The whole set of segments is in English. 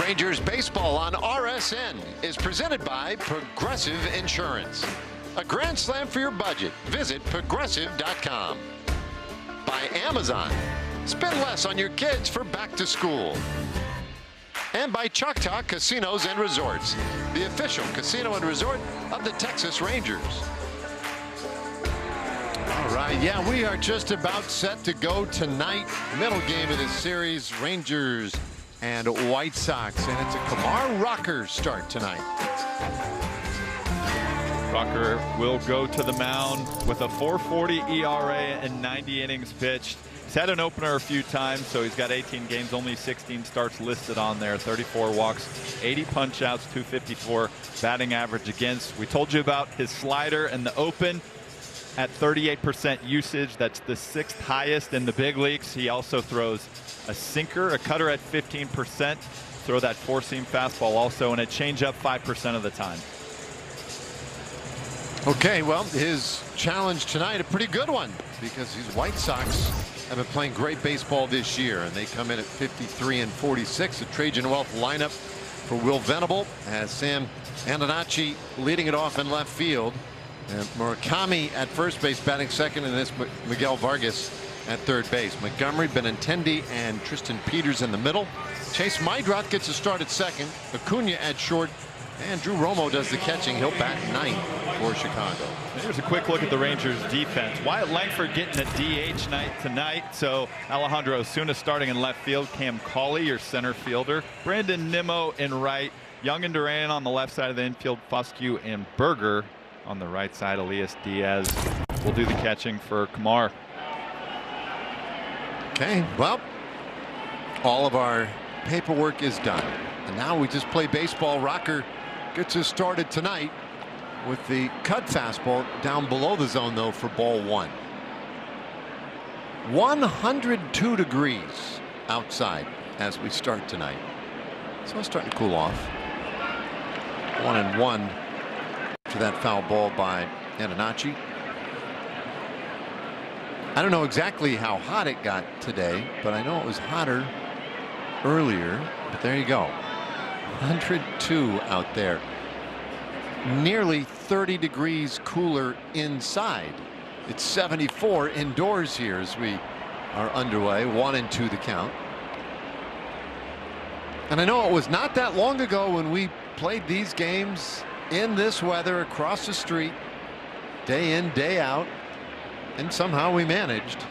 Rangers baseball on RSN is presented by Progressive Insurance. A grand slam for your budget. Visit progressive.com. By Amazon. Spend less on your kids for back to school. And by Choctaw Casinos and Resorts, the official casino and resort of the Texas Rangers. All right, yeah, we are just about set to go tonight. Middle game of this series, Rangers and White Sox, and it's a Kumar Rocker start tonight. Rocker will go to the mound with a 4.40 ERA and 90 innings pitched. He's had an opener a few times, so he's got 18 games, only 16 starts listed on there, 34 walks, 80 punch-outs, 254 batting average against. We told you about his slider and the open at 38% usage. That's the 6th highest in the big leagues. He also throws a sinker, a cutter at 15%, throw that four-seam fastball also, and a changeup 5% of the time. Okay, well, his challenge tonight, a pretty good one, because these White Sox have been playing great baseball this year, and they come in at 53 and 46. A Trajan Wealth lineup for Will Venable has Sam Antonacci leading it off in left field, and Murakami at first base batting second, and this Miguel Vargas at third base. Montgomery, Benintendi, and Tristan Peters in the middle. Chase Maidroth gets a start at second. Acuna at short. And Drew Romo does the catching. He'll bat ninth for Chicago. Here's a quick look at the Rangers defense. Wyatt Langford getting a DH night tonight. So Alejandro Osuna starting in left field. Cam Cauley, your center fielder. Brandon Nimmo in right. Young and Duran on the left side of the infield. Foscue and Berger on the right side. Elias Diaz will do the catching for Kumar. Okay, well, all of our paperwork is done. And now we just play baseball. Rocker gets us started tonight with the cut fastball down below the zone, though, for ball one. 102 degrees outside as we start tonight. So it's starting to cool off. 1-1 to that foul ball by Antonacci. I don't know exactly how hot it got today, but I know it was hotter earlier. But there you go. 102 out there. Nearly 30 degrees cooler inside. It's 74 indoors here as we are underway. 1-2 the count. And I know it was not that long ago when we played these games in this weather across the street, day in, day out, and somehow we managed.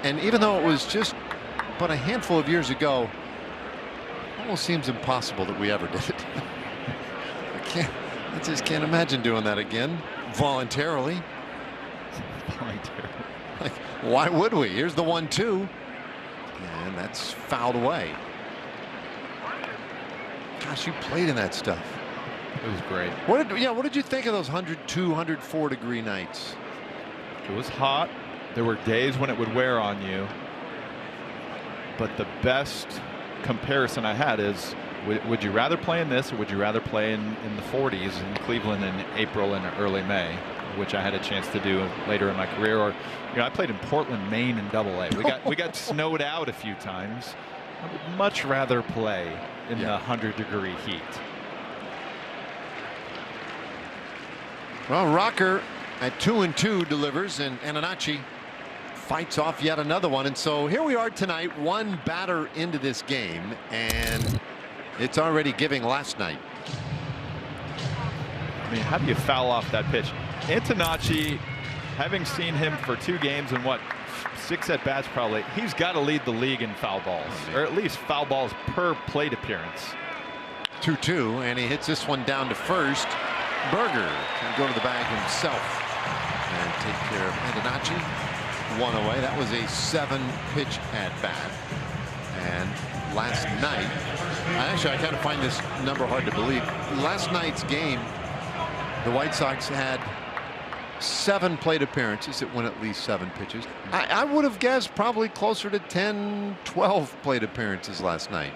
And even though it was just but a handful of years ago, it almost seems impossible that we ever did it. I just can't imagine doing that again voluntarily. Like, why would we? Here's the 1-2, and that's fouled away. Gosh, you played in that stuff. It was great. What did you think of those 102, 104 degree nights? It was hot. There were days when it would wear on you. But the best comparison I had is, would you rather play in this, or would you rather play in the 40s in Cleveland in April and early May, which I had a chance to do later in my career? Or, I played in Portland, Maine in Double-A. We got snowed out a few times. I would much rather play in the 100-degree heat. Well, Rocker at 2-2 delivers, and Antonacci fights off yet another one. And so here we are tonight, one batter into this game, and it's already giving last night. I mean, how do you foul off that pitch? Antonacci, having seen him for 2 games and 6 at bats probably, he's got to lead the league in foul balls, or at least foul balls per plate appearance. 2-2, and he hits this one down to first. Berger can go to the bag himself and take care of Antonacci. 1 away. That was a 7-pitch at bat. And last night, I kind of find this number hard to believe. Last night's game, the White Sox had 7 plate appearances that went at least 7 pitches. I would have guessed probably closer to 10, 12 plate appearances last night.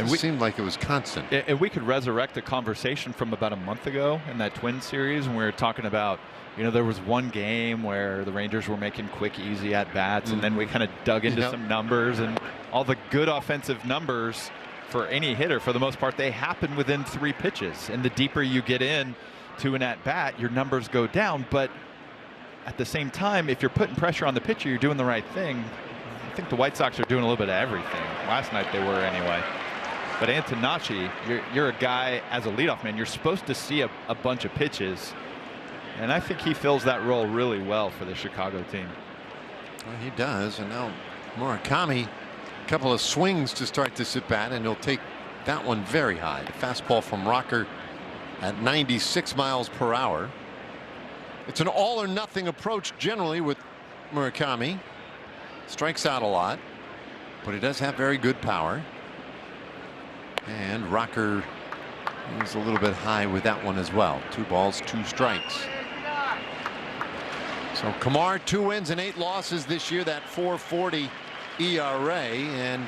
And it seemed like it was constant. And we could resurrect a conversation from about a month ago in that Twins series when we were talking about, you know, there was one game where the Rangers were making quick, easy at-bats, and then we kind of dug into some numbers, and all the good offensive numbers for any hitter, for the most part, they happen within 3 pitches. And the deeper you get in to an at-bat, your numbers go down. But at the same time, if you're putting pressure on the pitcher, you're doing the right thing. I think the White Sox are doing a little bit of everything. Last night they were anyway. But Antonacci, you're a guy as a leadoff man, you're supposed to see a bunch of pitches. And I think he fills that role really well for the Chicago team. Well, he does. And now Murakami, a couple of swings to start this at bat, and he'll take that one very high. The fastball from Rocker at 96 miles per hour. It's an all or nothing approach generally with Murakami. Strikes out a lot, but he does have very good power. And Rocker is a little bit high with that one as well. 2 balls, 2 strikes. So Kumar, 2 wins and 8 losses this year, that 4.40 ERA, and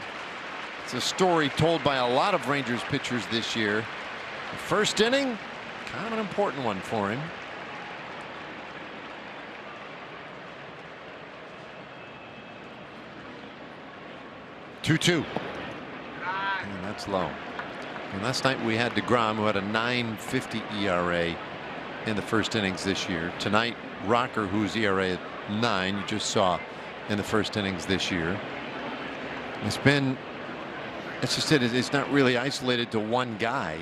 it's a story told by a lot of Rangers pitchers this year. The first inning, kind of an important one for him. Two. And that's low. And last night we had DeGrom, who had a 9.50 ERA in the first innings this year. Tonight, Rocker, whose ERA at 9, you just saw in the first innings this year. It's just it's not really isolated to one guy.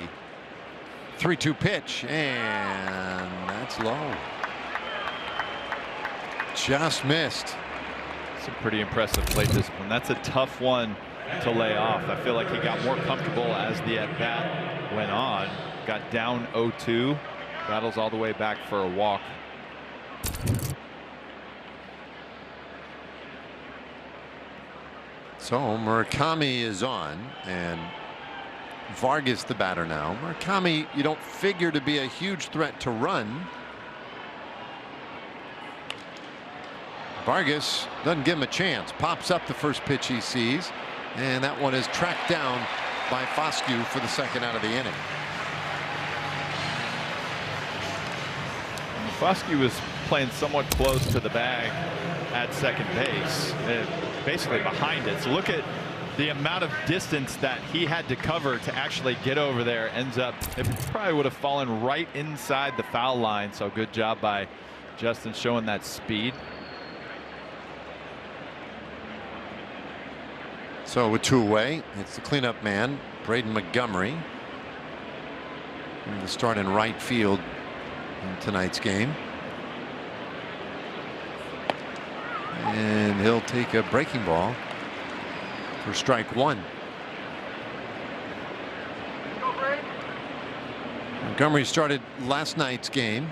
3-2 pitch, and that's low. Just missed. Some pretty impressive plate discipline. That's a tough one to lay off. I feel like he got more comfortable as the at-bat went on. Got down 0-2. Battles all the way back for a walk. So Murakami is on, and Vargas the batter now. Murakami, you don't figure to be a huge threat to run. Vargas doesn't give him a chance. Pops up the first pitch he sees, and that one is tracked down by Foscue for the second out of the inning. Foscue was playing somewhat close to the bag at second base, basically behind it. So look at the amount of distance that he had to cover to actually get over there. Ends up, it probably would have fallen right inside the foul line. So good job by Justin showing that speed. So with 2 away, it's the cleanup man, Braden Montgomery, to start in right field in tonight's game. And he'll take a breaking ball for strike 1. Montgomery started last night's game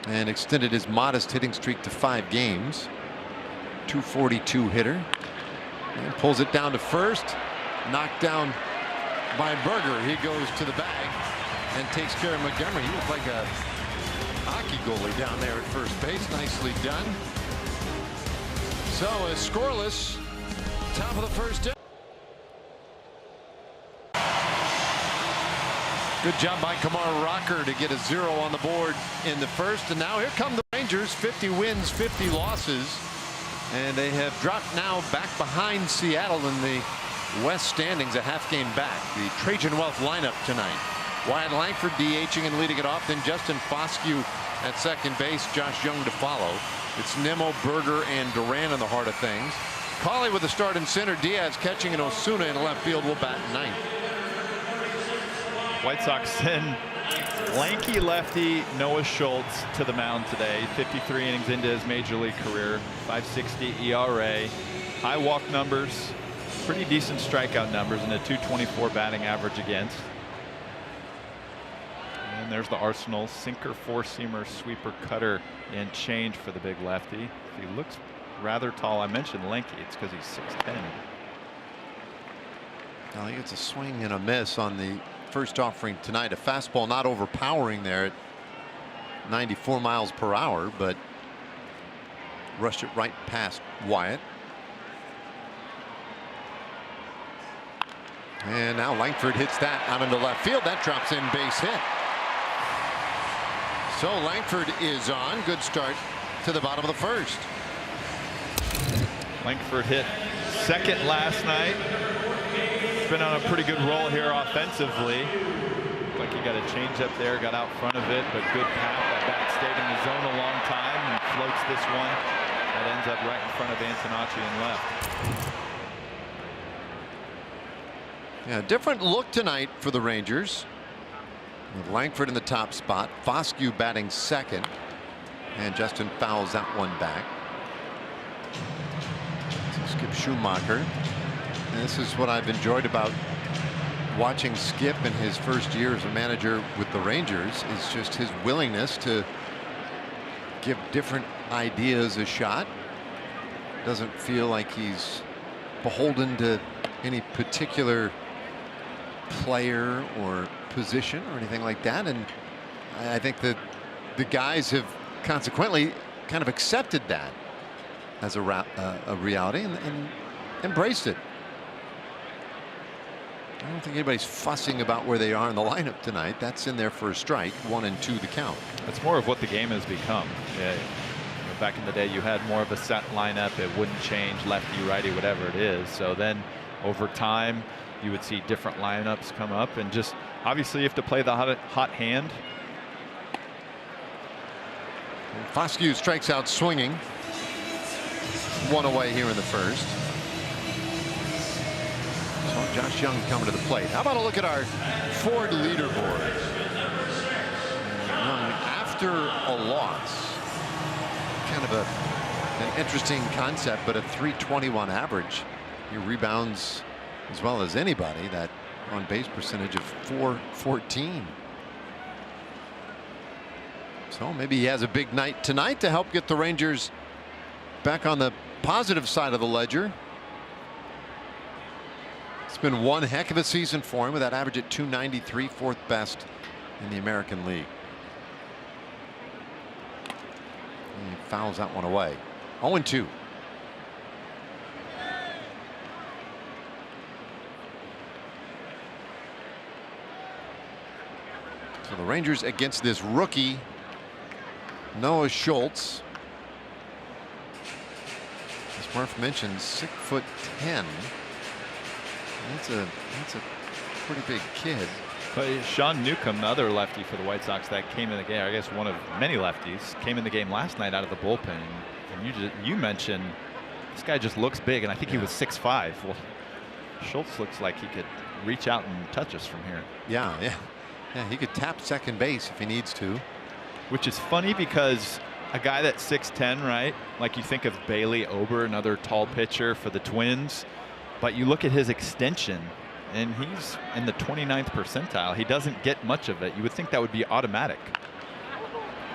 and extended his modest hitting streak to 5 games. 242 hitter. And pulls it down to first. Knocked down by Berger. He goes to the bag and takes care of Montgomery. He looked like a hockey goalie down there at first base. Nicely done. So a scoreless top of the first inning. Good job by Kumar Rocker to get a 0 on the board in the first. And now here come the Rangers. 50 wins, 50 losses. And they have dropped now back behind Seattle in the West standings, a half game back. The Trajan Wealth lineup tonight. Wyatt Langford DHing and leading it off. Then Justin Foscue at second base. Josh Young to follow. It's Nimmo, Berger, and Duran in the heart of things. Cauley with the start in center. Diaz catching, and Osuna in left field will bat ninth. White Sox send lanky lefty Noah Schultz to the mound today. 53 innings into his major league career. 5.60 ERA. High walk numbers. Pretty decent strikeout numbers, and a 224 batting average against. And there's the arsenal. Sinker, four-seamer, sweeper, cutter, and change for the big lefty. He looks rather tall. I mentioned lanky. It's because he's 6'10". I think it's a swing and a miss on the first offering tonight. A fastball not overpowering there at 94 miles per hour, but rushed it right past Wyatt. And now Langford hits that out into left field. That drops in, base hit. So Langford is on. Good start to the bottom of the first. Langford hit second last night. He's been on a pretty good roll here offensively. Looked like he got a change up there, got out front of it, but good path. That bat stayed in the zone a long time and floats this one. That ends up right in front of Antonacci and left. Yeah, different look tonight for the Rangers. With Langford in the top spot, Foscue batting second, and Justin fouls that one back. So Skip Schumacher. And this is what I've enjoyed about watching Skip in his first year as a manager with the Rangers, is just his willingness to give different ideas a shot. Doesn't feel like he's beholden to any particular player or position or anything like that, and I think that the guys have consequently kind of accepted that as a reality and embraced it. I don't think anybody's fussing about where they are in the lineup tonight. That's in there for a strike. 1 and 2 the count. It's more of what the game has become. Yeah. Back in the day, you had more of a set lineup. It wouldn't change lefty, righty, whatever it is. So then over time, you would see different lineups come up, and just obviously you have to play the hot hand. And Foscue strikes out swinging. 1 away here in the first. So Josh Young coming to the plate. How about a look at our Ford leaderboard? Young, after a loss, kind of an interesting concept, but a .321 average. He rebounds as well as anybody. That on base percentage of .414. So maybe he has a big night tonight to help get the Rangers back on the positive side of the ledger. It's been one heck of a season for him with that average at .293, 4th best in the American League. And he fouls that one away. 0-2. So the Rangers against this rookie Noah Schultz. As Murph mentioned, 6'10". That's a pretty big kid. But Sean Newcomb, the other lefty for the White Sox that came in the game, I guess one of many lefties, came in the game last night out of the bullpen. And you mentioned this guy just looks big, and I think he was 6'5". Well, Schultz looks like he could reach out and touch us from here. Yeah, he could tap second base if he needs to. Which is funny because a guy that's 6'10", right? Like you think of Bailey Ober, another tall pitcher for the Twins, but you look at his extension, and he's in the 29th percentile. He doesn't get much of it. You would think that would be automatic.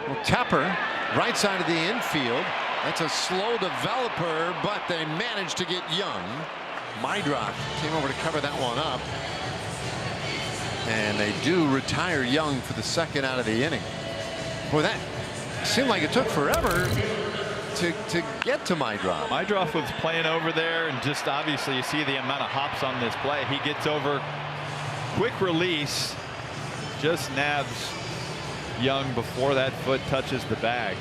Well, Tepper, right side of the infield. That's a slow developer, but they managed to get Young. Mydrock came over to cover that one up. And they do retire Young for the second out of the inning. Boy, that seemed like it took forever to get to Mydrock. Mydrock was playing over there, and just obviously you see the amount of hops on this play. He gets over, quick release, just nabs Young before that foot touches the bag.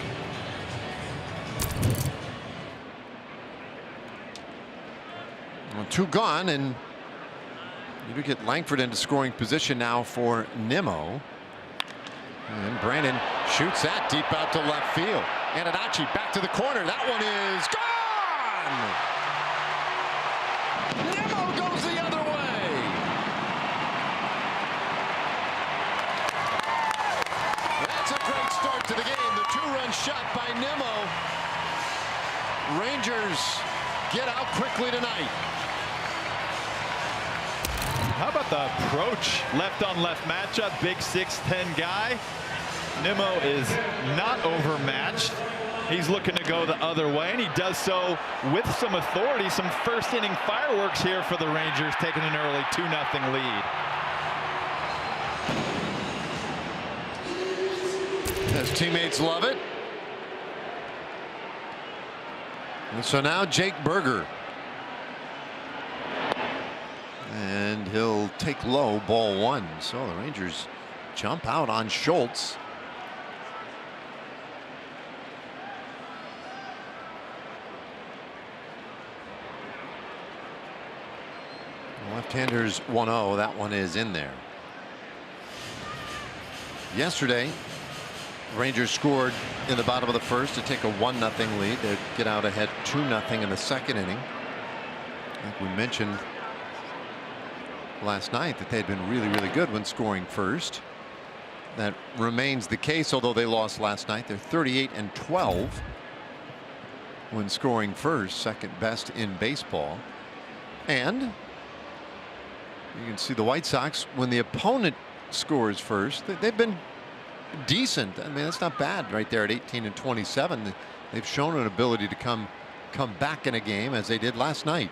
Well, 2 gone, and you do get Langford into scoring position now for Nimmo. And Brandon shoots that deep out to left field. Antonacci back to the corner. That one is gone. Nimmo goes the other way. That's a great start to the game. The 2-run shot by Nimmo. Rangers get out quickly tonight. How about the approach? Left on left matchup. Big 6'10" guy. Nimmo is not overmatched. He's looking to go the other way, and he does so with some authority. Some first inning fireworks here for the Rangers, taking an early 2-0 lead. His teammates love it. And so now Jake Berger. And he'll take low, ball one. So the Rangers jump out on Schultz. Left-handers 1-0. That one is in there. Yesterday, Rangers scored in the bottom of the first to take a 1-0 lead. They get out ahead 2-0 in the second inning. Like we mentioned last night, that they had been really, really good when scoring first. That remains the case, although they lost last night. They're 38-12 when scoring first, second best in baseball. And you can see the White Sox, when the opponent scores first, they've been decent. I mean, that's not bad right there at 18-27. They've shown an ability to come back in a game, as they did last night.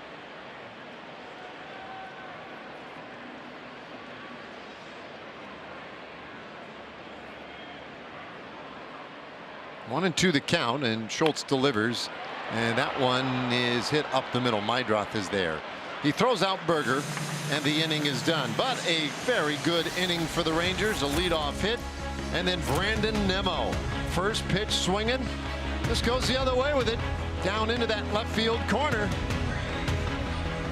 1-2 the count, and Schultz delivers, and that one is hit up the middle. Meidroth is there. He throws out Berger, and the inning is done. But a very good inning for the Rangers. A leadoff hit, and then Brandon Nimmo, first pitch swinging. This goes the other way with it, down into that left field corner.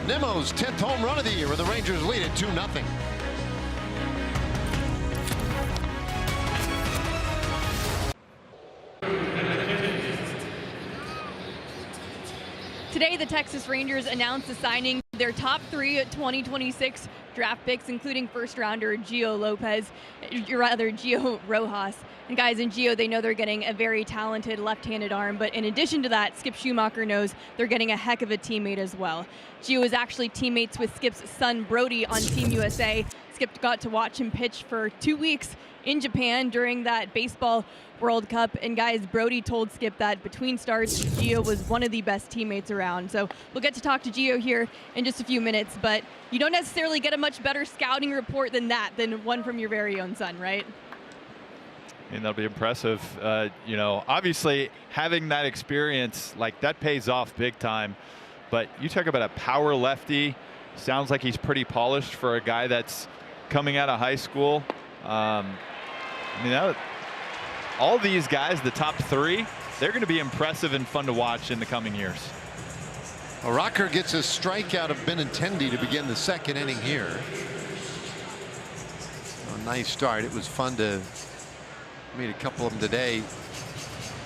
Nimmo's 10th home run of the year, and the Rangers lead it 2-0. Today, the Texas Rangers announced the signing of their top 3 2026 draft picks, including first-rounder Gio Rojas. And guys, in Gio, they know they're getting a very talented left-handed arm, but in addition to that, Skip Schumacher knows they're getting a heck of a teammate as well. Gio is actually teammates with Skip's son, Brody, on Team USA. Skip got to watch him pitch for 2 weeks in Japan during that baseball World Cup. And guys, Brody told Skip that between starts, Gio was one of the best teammates around. So we'll get to talk to Gio here in just a few minutes, but you don't necessarily get a much better scouting report than one from your very own son, right? I mean, that'll be impressive. You know, obviously having that experience, like, that pays off big time. But you talk about a power lefty. Sounds like he's pretty polished for a guy that's coming out of high school. I mean, all these guys, the top 3, they're going to be impressive and fun to watch in the coming years. Well, Rocker gets a strikeout of Benintendi to begin the second inning here. A nice start. It was fun to meet a couple of them today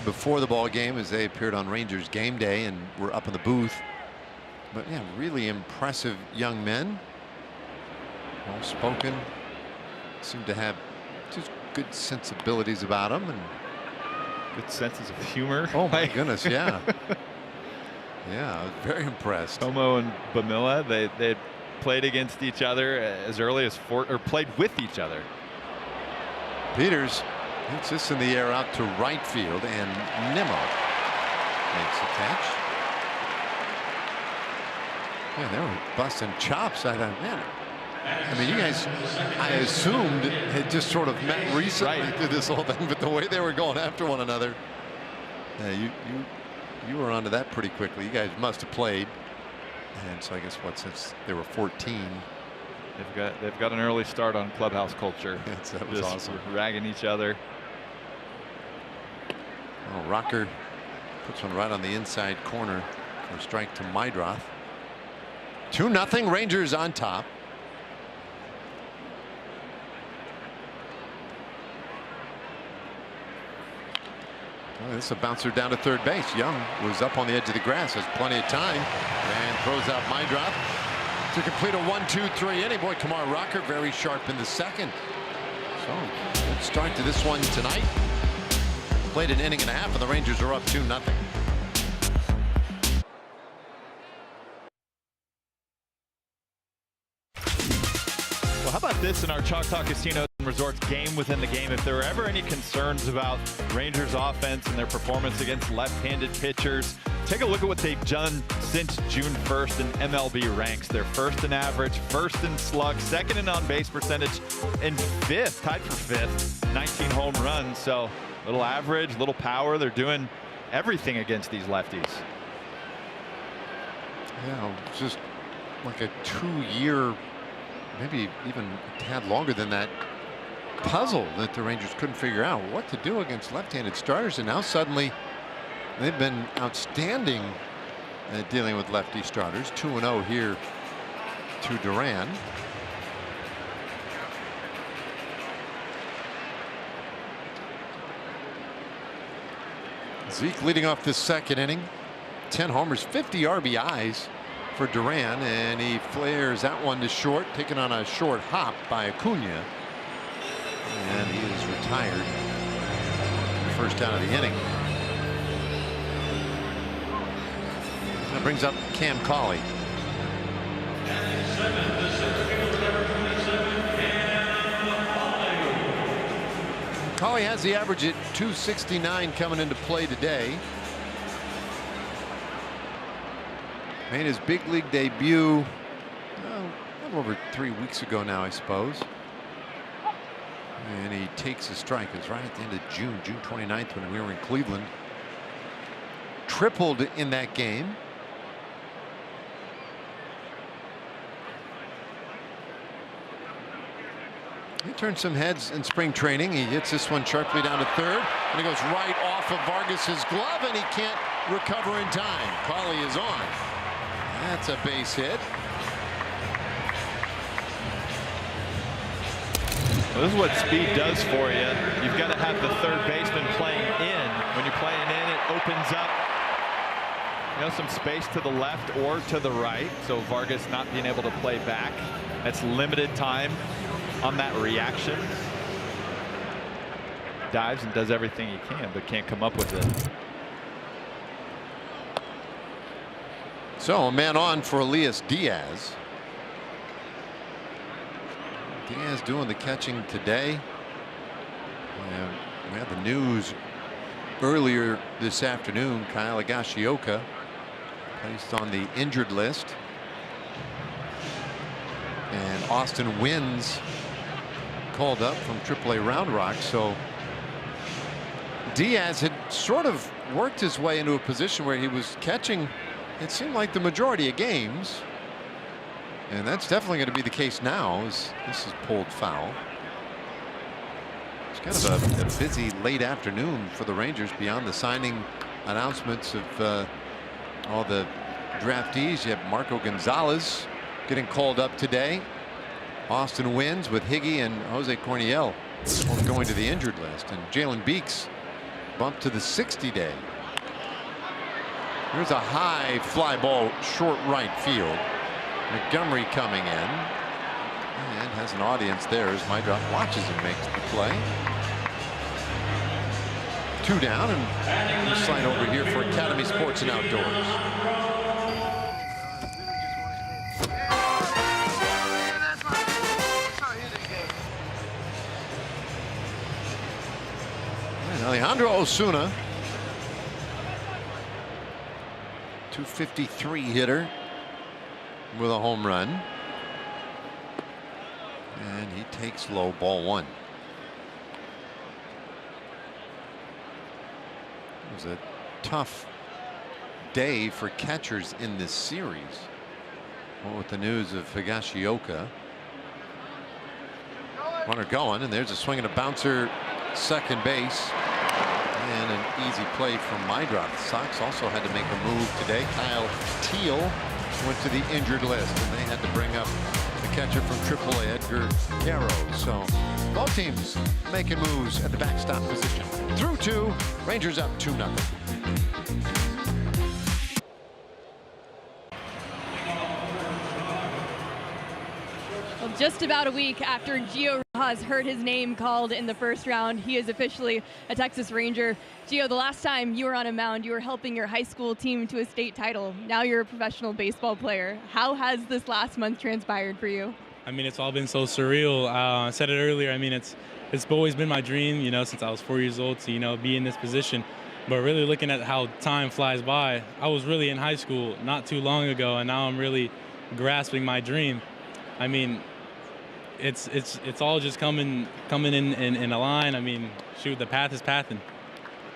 before the ball game, as they appeared on Rangers game day and were up in the booth. But yeah, really impressive young men. Well spoken. Seem to have just good sensibilities about them, and good senses of humor. Oh my goodness, yeah. Yeah, I was very impressed. Como and Bamilla, they played against each other as early as played with each other. Peters hits this in the air out to right field, and Nimmo makes the catch. Yeah, they were busting chops. I thought, man, I mean, you guys, I assumed, had just sort of met recently through this whole thing, but the way they were going after one another, you were onto that pretty quickly. You guys must have played, and so I guess since they were 14, they've got an early start on clubhouse culture. Yes, that was just awesome. Ragging each other. Oh, Rocker puts one right on the inside corner for a strike to Meidroth. 2-0 Rangers on top. Well, this is a bouncer down to third base. Young was up on the edge of the grass, has plenty of time, and throws out Meidroth to complete a 1-2-3 inning. Boy, Kumar Rocker very sharp in the second. So good start to this one tonight. Played an inning and a half, and the Rangers are up 2-0. Well, how about this in our Choctaw Casino and Resorts game within the game? If there were ever any concerns about Rangers offense and their performance against left-handed pitchers, take a look at what they've done since June 1st in MLB ranks. They're first in average, first in slug, second in on-base percentage, and fifth, tied for fifth, 19 home runs. So little average, little power. They're doing everything against these lefties. Yeah, just like a 2-year, maybe even a tad longer than that, puzzle that the Rangers couldn't figure out what to do against left-handed starters, and now suddenly they've been outstanding at dealing with lefty starters. 2-0 here to Duran. Zeke leading off this second inning. 10 homers, 50 RBIs for Duran, and he flares that one to short, taken on a short hop by Acuna, and he is retired. First out of the inning. That brings up Cam Cauley. Cauley has the average at 269 coming into play today. Made his big league debut a little over 3 weeks ago now, I suppose. And he takes a strike. It was right at the end of June 29th, when we were in Cleveland. Tripled in that game. He turned some heads in spring training. He hits this one sharply down to third, and it goes right off of Vargas's glove, and he can't recover in time. Cauley is on. That's a base hit. Well, this is what speed does for you. You've got to have the third baseman playing in. When you're playing in, it opens up, some space to the left or to the right. So Vargas not being able to play back. That's limited time on that reaction. Dives and does everything he can, but can't come up with it. So a man on for Elias Diaz. Diaz doing the catching today. We had the news earlier this afternoon. Kyle Higashioka placed on the injured list, and Austin Wynns called up from AAA Round Rock. So Diaz had sort of worked his way into a position where he was catching, it seemed like, the majority of games. And that's definitely going to be the case now, as this is pulled foul. It's kind of a busy late afternoon for the Rangers beyond the signing announcements of all the draftees. You have Marco Gonzalez getting called up today. Austin Wynns with Higgy and Jose Corniel both going to the injured list. And Jalen Beeks bumped to the 60-day. Here's a high fly ball, short right field. Montgomery coming in and has an audience there as Mydrop watches him make the play. 2 down, and we slide over here for Academy Sports and Outdoors. And Alejandro Osuna, 253 hitter, with a home run, and he takes low, ball 1. It was a tough day for catchers in this series. Well, with the news of Higashioka. Runner going, and there's a swing and a bouncer, second base, and an easy play from Mydrop. The Sox also had to make a move today. Kyle Teal went to the injured list, and they had to bring up the catcher from AAA, Edgar Caro. So both teams making moves at the backstop position. Through 2, Rangers up 2-0. Well, just about a week after Gio Rojas heard his name called in the first round, he is officially a Texas Ranger. Gio, the last time you were on a mound, you were helping your high school team to a state title. Now you're a professional baseball player. How has this last month transpired for you? I mean, it's all been so surreal. I said it earlier. I mean, it's always been my dream, since I was 4 years old to, be in this position. But really looking at how time flies by, I was really in high school not too long ago, and now I'm really grasping my dream. I mean, it's all just coming in a line. I mean, shoot, the path is pathing.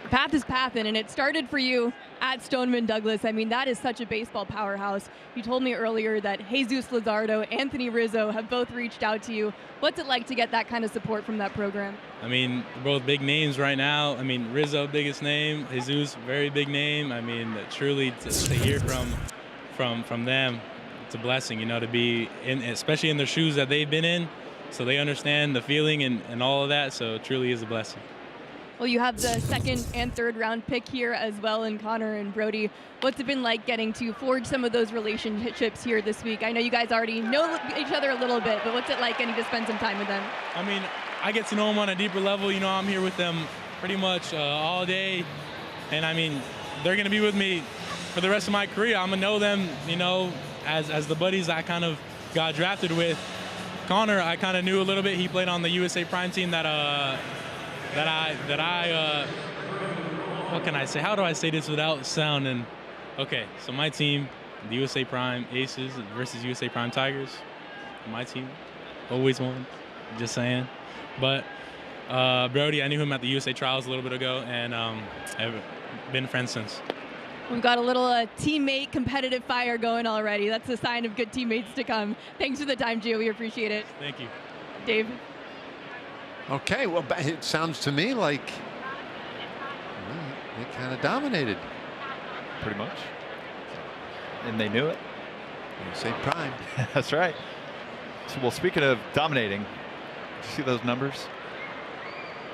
The path is pathing, and it started for you at Stoneman Douglas. I mean, that is such a baseball powerhouse. You told me earlier that Jesus Luzardo, Anthony Rizzo have both reached out to you. What's it like to get that kind of support from that program? I mean, they're both big names right now. I mean, Rizzo, biggest name. Jesus, very big name. I mean, truly to hear from them, it's a blessing, you know, to be in, especially in the shoes that they've been in. So they understand the feeling and all of that. So it truly is a blessing. Well, you have the second and third round pick here as well in Connor and Brody. What's it been like getting to forge some of those relationships here this week? I know you guys already know each other a little bit, but what's it like getting to spend some time with them? I mean, I get to know them on a deeper level. You know, I'm here with them pretty much all day. And I mean, they're going to be with me for the rest of my career. I'm going to know them, you know, as the buddies I kind of got drafted with. Connor, I kind of knew a little bit. He played on the USA Prime team that I what can I say? How do I say this without sounding? Okay, so my team, the USA Prime Aces versus USA Prime Tigers. My team always won, just saying. But Brody, I knew him at the USA Trials a little bit ago, and I've been friends since. We've got a little teammate competitive fire going already. That's a sign of good teammates to come. Thanks for the time, Gio. We appreciate it. Thank you. Dave? Okay, well, it sounds to me like they kind of dominated. Pretty much. And they knew it. USA Prime. That's right. So, well, speaking of dominating, did you see those numbers?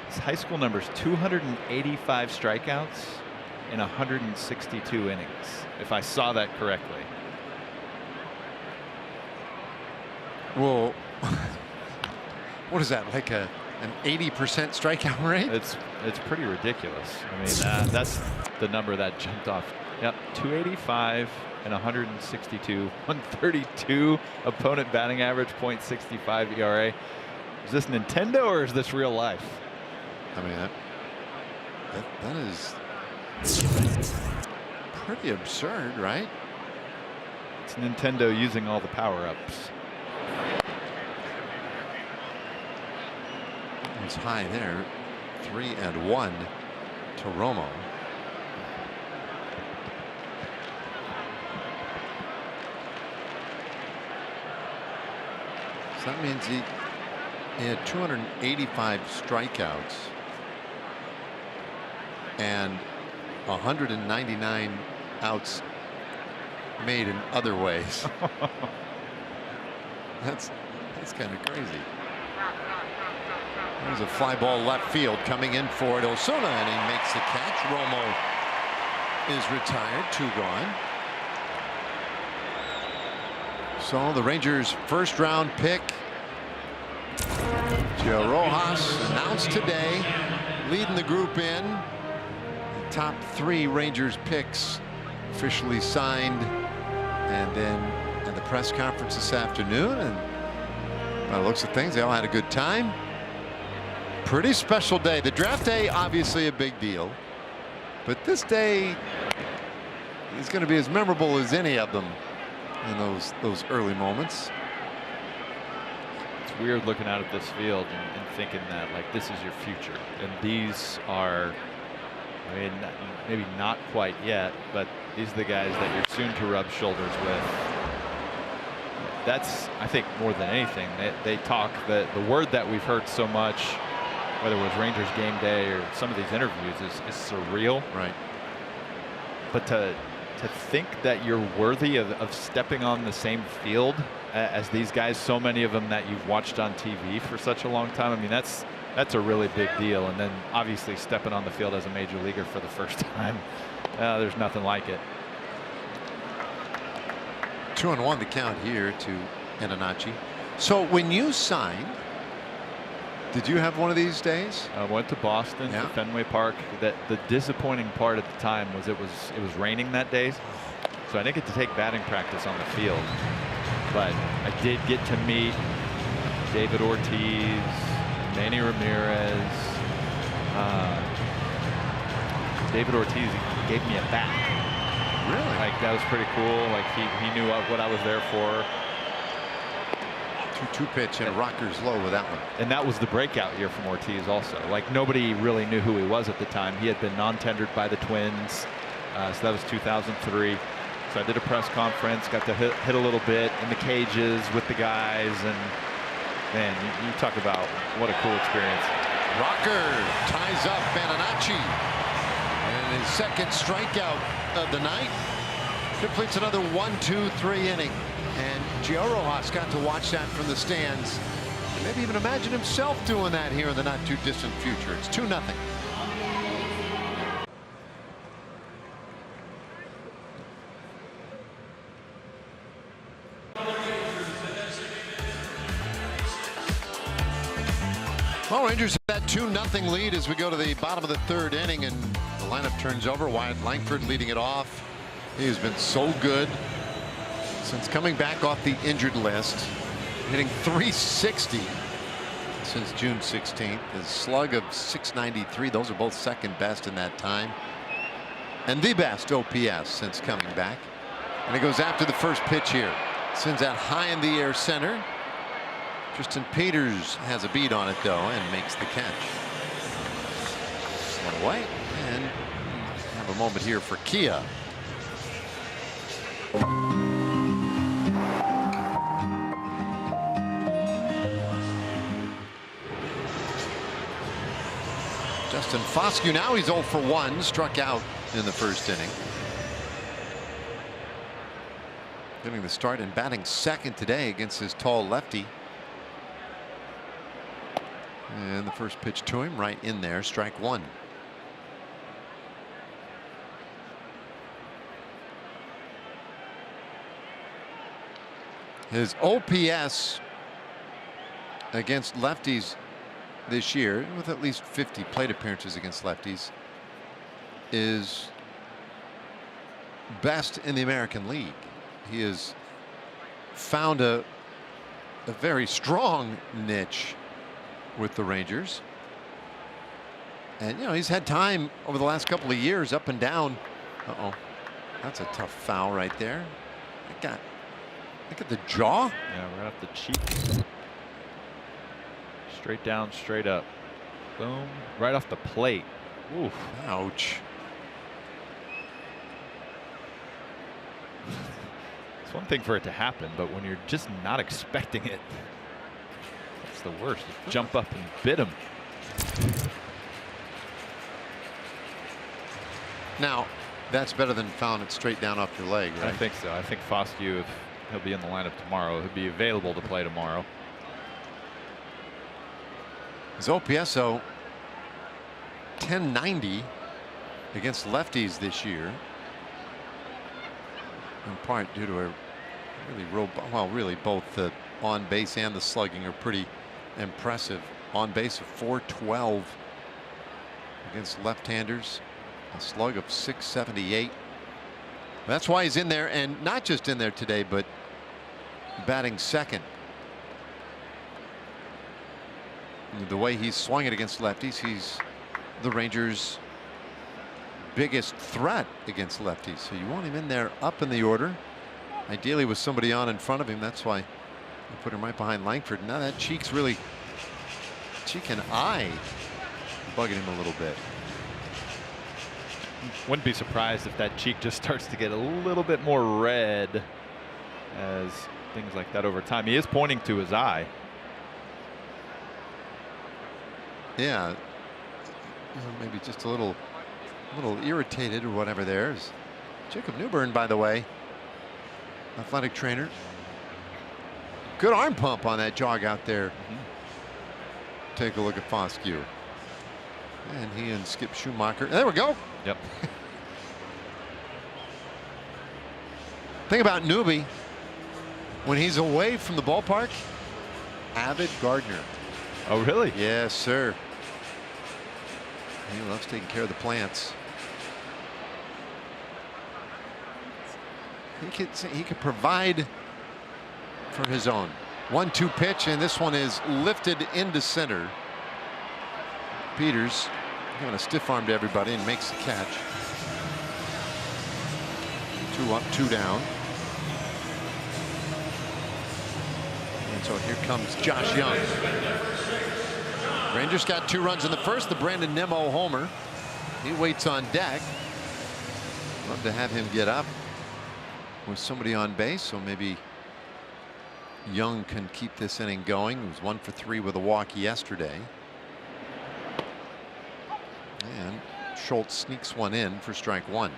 His high school numbers, 285 strikeouts in 162 innings, if I saw that correctly. Well, what is that, like an 80% strikeout rate? It's pretty ridiculous. I mean, that's the number that jumped off. Yep, 285 and 162, 132 opponent batting average, .65 ERA. Is this Nintendo or is this real life? I mean, that is pretty absurd, right? It's Nintendo using all the power-ups. It's high there. 3-1 to Romo. So that means he had 285 strikeouts and 199 outs made in other ways. That's kind of crazy. There's a fly ball left field coming in for it. Osuna, and he makes the catch. Romo is retired. 2 gone. So the Rangers' first round pick, Gio Rojas, announced today, leading the group in. The top 3 Rangers picks officially signed, and then at the press conference this afternoon, and by the looks of things, they all had a good time. Pretty special day. The draft day, obviously a big deal, but this day is going to be as memorable as any of them in those early moments. It's weird looking out at this field and thinking that, like, this is your future, and these are, I mean, maybe not quite yet, but these are the guys that you're soon to rub shoulders with. That's, I think, more than anything, they talk, the word that we've heard so much, whether it was Rangers game day or some of these interviews, is surreal. Right. But to think that you're worthy of stepping on the same field as these guys, so many of them that you've watched on TV for such a long time, I mean, that's a really big deal. And then obviously stepping on the field as a major leaguer for the first time, there's nothing like it. 2-1 the count here to Ananachi. So when you signed, did you have one of these days? I went to Boston, to Fenway Park. The disappointing part at the time was it was raining that day, so I didn't get to take batting practice on the field. But I did get to meet David Ortiz, Manny Ramirez. David Ortiz gave me a bat. Really? Like, that was pretty cool. Like, he knew what I was there for. 2-2 pitch and rockers low with that one. And that was the breakout year from Ortiz also. Like, nobody really knew who he was at the time. He had been non-tendered by the Twins. So that was 2003. So I did a press conference, got to hit a little bit in the cages with the guys, and man, you talk about what a cool experience. Rocker ties up Bananacci, and his second strikeout of the night completes another 1-2-3 inning. And Gio Rojas got to watch that from the stands, and maybe even imagine himself doing that here in the not too distant future. It's 2-0. Well, Rangers have that 2-0 lead as we go to the bottom of the third inning, and the lineup turns over. Wyatt Langford leading it off. He has been so good since coming back off the injured list, hitting .360 since June 16th. His slug of .693. Those are both second best in that time, and the best OPS since coming back. And he goes after the first pitch here. Sends that high in the air center. Tristan Peters has a beat on it though and makes the catch. One away, and have a moment here for Kia. Justin Foscue, now he's 0 for 1, struck out in the first inning. Getting the start and batting second today against his tall lefty. And the first pitch to him right in there, strike one. His OPS against lefties this year, with at least 50 plate appearances against lefties, is best in the American League. He has found a very strong niche with the Rangers, and he's had time over the last couple of years up and down. Uh-oh, that's a tough foul right there. Look at the jaw. Yeah, right off the cheek. Straight down, straight up. Boom, right off the plate. Oof. Ouch. It's one thing for it to happen, but when you're just not expecting it, that's the worst. You jump up and bit him. Now, that's better than fouling it straight down off your leg, right? I think so. I think Foscue, if he'll be in the lineup tomorrow, he'll be available to play tomorrow. His OPS, though, 1090 against lefties this year, in part due to a really both the on base and the slugging are pretty impressive. On base of 412 against left-handers, a slug of 678. That's why he's in there, and not just in there today, but batting second. The way he's swung it against lefties, he's the Rangers' biggest threat against lefties. So you want him in there up in the order, ideally with somebody on in front of him. That's why I put him right behind Langford. Now that cheek and eye bugging him a little bit. Wouldn't be surprised if that cheek just starts to get a little bit more red as things like that over time. He is pointing to his eye. Yeah, maybe just a little irritated or whatever. There's Jacob Newburn, by the way, athletic trainer. Good arm pump on that jog out there. Take a look at Foscue. And he and Skip Schumacher. There we go. Yep. Thing about Newby, when he's away from the ballpark, avid gardener. Oh, really? Yes, sir. He loves taking care of the plants. He could provide for his own. 1-2 pitch, and this one is lifted into center. Peters giving a stiff arm to everybody and makes the catch. 2 up, 2 down. And so here comes Josh Young. Rangers got 2 runs in the first. The Brandon Nimmo homer. He waits on deck. Love to have him get up with somebody on base, so maybe Young can keep this inning going. He was 1 for 3 with a walk yesterday. And Schultz sneaks one in for strike 1.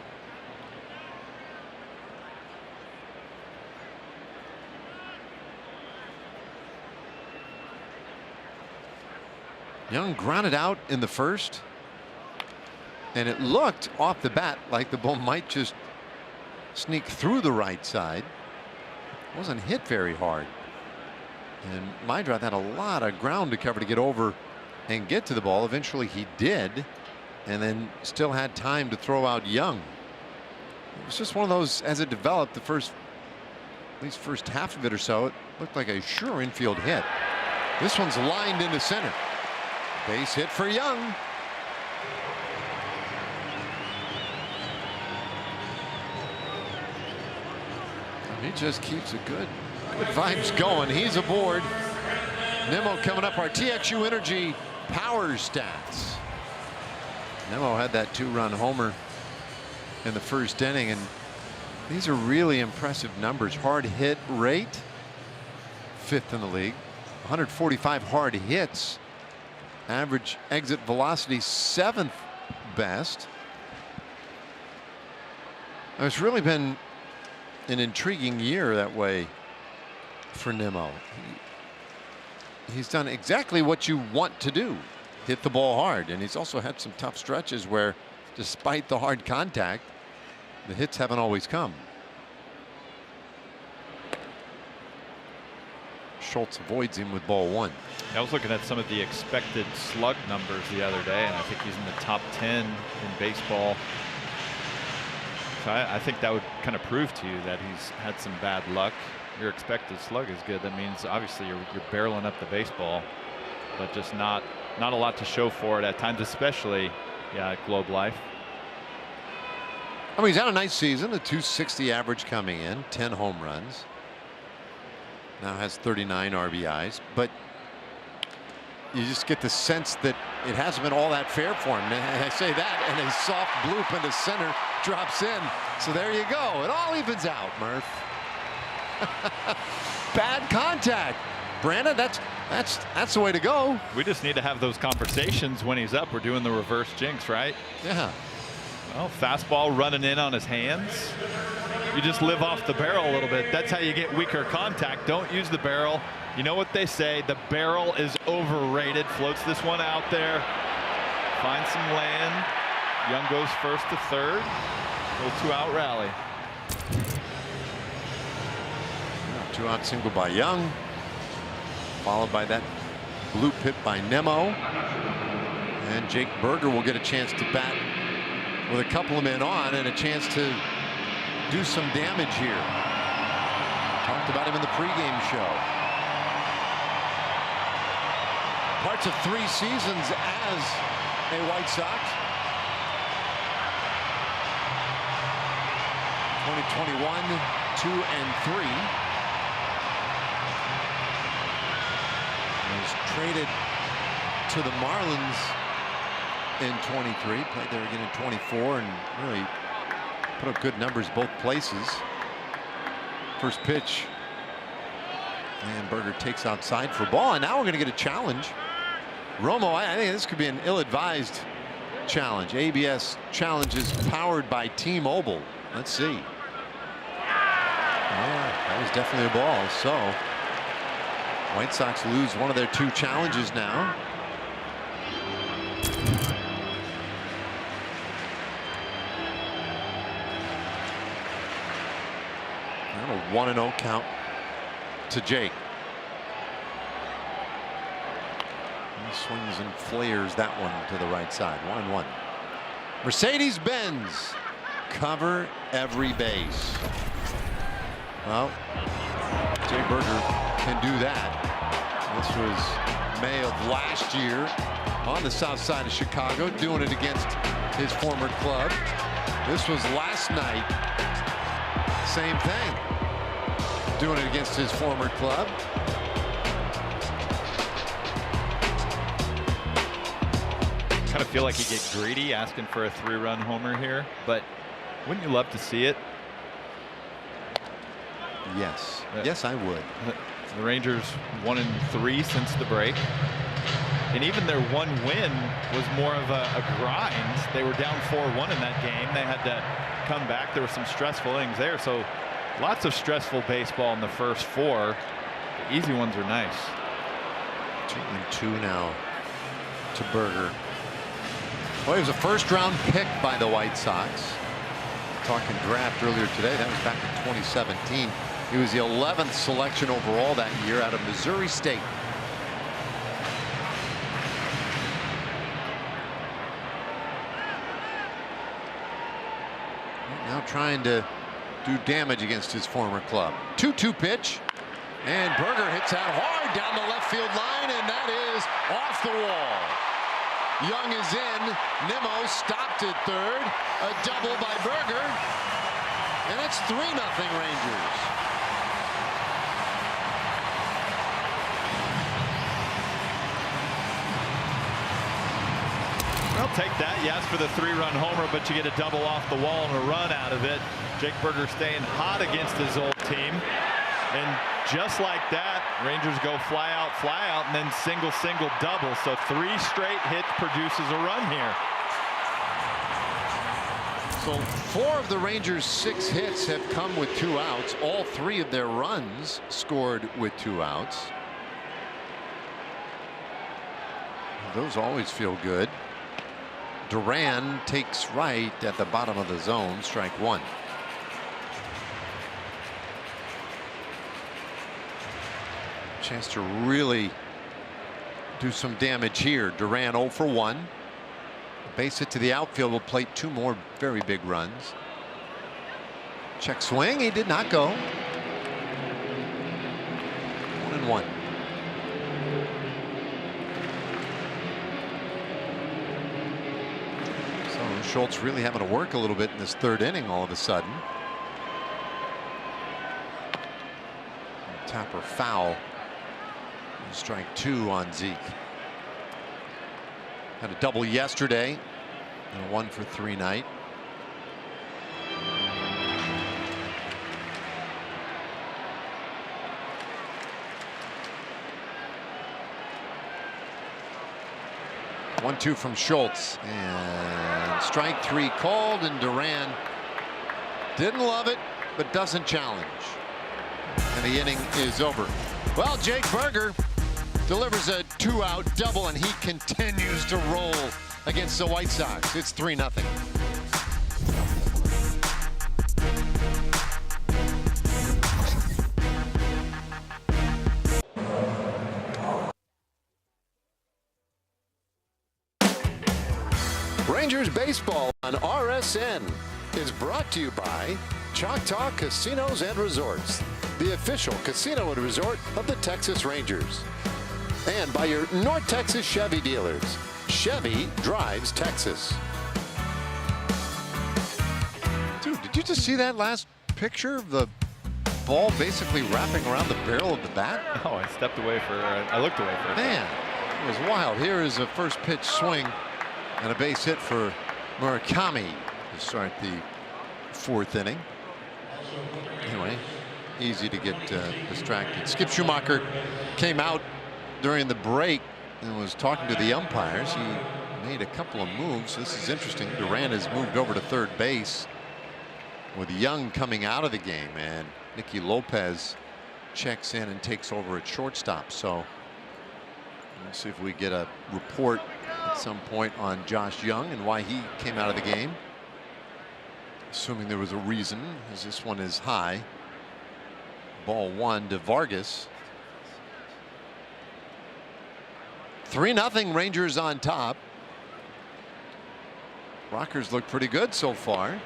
Young grounded out in the first, and it looked off the bat like the ball might just sneak through the right side. Wasn't hit very hard, and Meidroth had a lot of ground to cover to get over and get to the ball. Eventually he did, and then still had time to throw out Young. It was just one of those, as it developed, the first, at least first half of it or so, it looked like a sure infield hit. This one's lined into center. Base hit for Young. He just keeps a good vibes going. He's aboard. Nimmo coming up. Our TXU Energy power stats. Nimmo had that 2-run homer in the first inning, and these are really impressive numbers. Hard hit rate, 5th in the league. 145 hard hits. Average exit velocity, 7th best. It's really been an intriguing year that way for Nimmo. He's done exactly what you want to do, hit the ball hard, and he's also had some tough stretches where, despite the hard contact, the hits haven't always come. Schultz avoids him with ball 1. I was looking at some of the expected slug numbers the other day, and I think he's in the top 10 in baseball. So I think that would kind of prove to you that he's had some bad luck. Your expected slug is good. That means obviously you're barreling up the baseball, but just not a lot to show for it at times, especially at Globe Life. I mean, he's had a nice season, a .260 average coming in, 10 home runs. Now has 39 RBIs, but you just get the sense that it hasn't been all that fair for him. And I say that, and a soft bloop into center drops in. So there you go. It all evens out, Murph. Bad contact. Brandon, that's the way to go. We just need to have those conversations when he's up. We're doing the reverse jinx, right? Yeah. Well, fastball running in on his hands. You just live off the barrel a little bit. That's how you get weaker contact. Don't use the barrel. You know what they say, the barrel is overrated. Floats this one out there. Finds some land. Young goes first to third. Little 2-out rally. 2-out single by Young, followed by that bloop hit by Nimmo. And Jake Berger will get a chance to bat with a couple of men on and a chance to do some damage here. Talked about him in the pregame show. Parts of 3 seasons as a White Sox. 2021, 2 and 3. He was traded to the Marlins in 23, played there again in 24, and really put up good numbers both places. First pitch, and Berger takes outside for ball, and now we're going to get a challenge. Romo, I think this could be an ill-advised challenge. ABS challenges powered by T-Mobile. Let's see. Yeah, that was definitely a ball. So White Sox lose one of their 2 challenges now. And a 1-0 count to Jake. He swings and flares that one to the right side. 1-1. Mercedes-Benz cover every base. Well, Jay Berger can do that. This was May of last year on the south side of Chicago, doing it against his former club. This was last night. Same thing. Doing it against his former club. Kind of feel like he get greedy asking for a 3-run homer here, but Wouldn't you love to see it? Yes. Yes, I would. The Rangers 1-3 since the break. And even their one win was more of a grind. They were down 4-1 in that game. They had to come back. There were some stressful innings there. So lots of stressful baseball in the first 4. The easy ones are nice. 2-2 now to Berger. Well, he was a first-round pick by the White Sox. Talking draft earlier today. That was back in 2017. He was the 11th selection overall that year out of Missouri State. Now trying to do damage against his former club. 2-2 pitch. And Berger hits that hard down the left field line, and that is off the wall. Young is in. Nimmo stopped at third. A double by Berger. And it's 3-0 Rangers. I'll take that. You asked for the 3-run homer, but you get a double off the wall and a run out of it. Jake Berger staying hot against his old team. And just like that, Rangers go fly out, and then single, double. So 3 straight hits produces a run here. So 4 of the Rangers' 6 hits have come with 2 outs. All 3 of their runs scored with 2 outs. Those always feel good. Duran takes right at the bottom of the zone, strike 1. Chance to really do some damage here. Duran 0 for 1. Base hit to the outfield will plate 2 more very big runs. Check swing. He did not go. 1-1. So Schultz really having to work a little bit in this 3rd inning all of a sudden. Tapper foul. Strike 2 on Zeke. Had a double yesterday and a 1 for 3 night. One-two from Schultz, and strike 3 called, and Duran didn't love it but doesn't challenge, and the inning is over. Well, Jake Berger delivers a 2-out double, and he continues to roll against the White Sox. It's 3-0. Rangers baseball on RSN is brought to you by Choctaw Casinos and Resorts, the official casino and resort of the Texas Rangers. And by your North Texas Chevy dealers. Chevy drives Texas. Dude, did you just see that last picture of the ball basically wrapping around the barrel of the bat? Oh, I stepped away for, I looked away for it. Man, it was wild. Here is a first pitch swing and a base hit for Murakami to start the 4th inning. Anyway, easy to get distracted. Skip Schumacher came out during the break and was talking to the umpires. He made a couple of moves. This is interesting. Duran has moved over to 3rd base with Young coming out of the game, and Nicky Lopez checks in and takes over at shortstop. So let's see if we get a report at some point on Josh Young and why he came out of the game. Assuming there was a reason, as this one is high. Ball 1 to Vargas. 3-0 Rangers on top. Rockers look pretty good so far.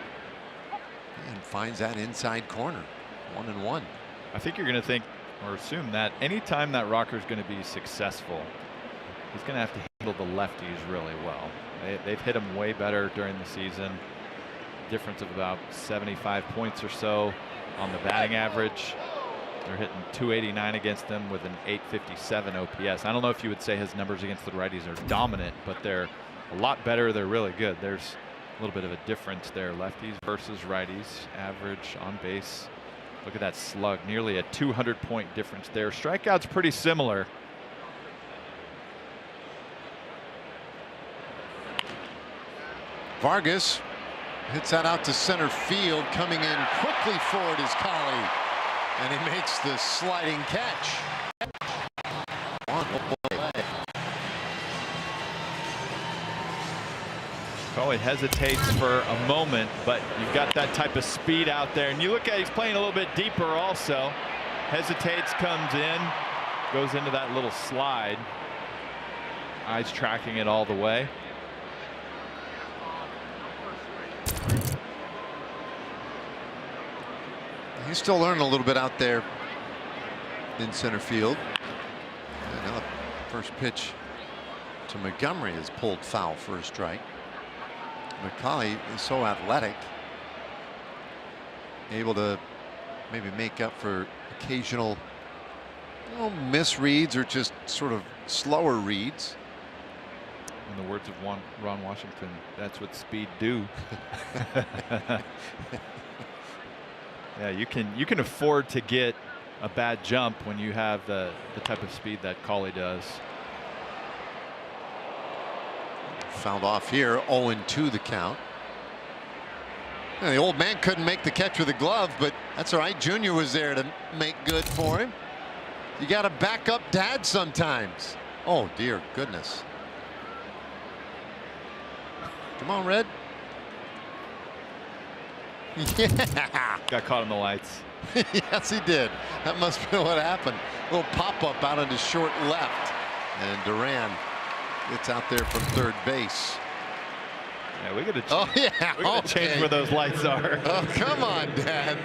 And finds that inside corner. 1-1. I think you're going to think or assume that anytime that Rocker's going to be successful, he's going to have to handle the lefties really well. They've hit him way better during the season. Difference of about 75 points or so on the batting average. They're hitting 289 against them with an 857 OPS. I don't know if you would say his numbers against the righties are dominant, but they're a lot better. They're really good. There's little bit of a difference there. Lefties versus righties. Average on base. Look at that slug. Nearly a 200-point difference there. Strikeouts pretty similar. Vargas hits that out to center field. Coming in quickly forward is Collie, and he makes the sliding catch. On the way. Collie hesitates for a moment, but you've got that type of speed out there. And you look at, he's playing a little bit deeper also. Hesitates, comes in, goes into that little slide. Eyes tracking it all the way. He's still learning a little bit out there in center field. And now the first pitch to Montgomery is pulled foul for a strike. McCauley is so athletic, able to maybe make up for occasional misreads or just sort of slower reads. In the words of Ron Washington, that's what speed do. Yeah, you can afford to get a bad jump when you have the type of speed that Collie does. Fouled off here, 0-2 the count. The old man couldn't make the catch with a glove, but that's all right. Junior was there to make good for him. You got to back up dad sometimes. Oh, dear goodness. Come on, Red. Yeah. Got caught in the lights. Yes, he did. That must be what happened. A little pop-up out into short left. And Duran gets out there from third base. Yeah, we got to change where those lights are. Oh, come on, Dad.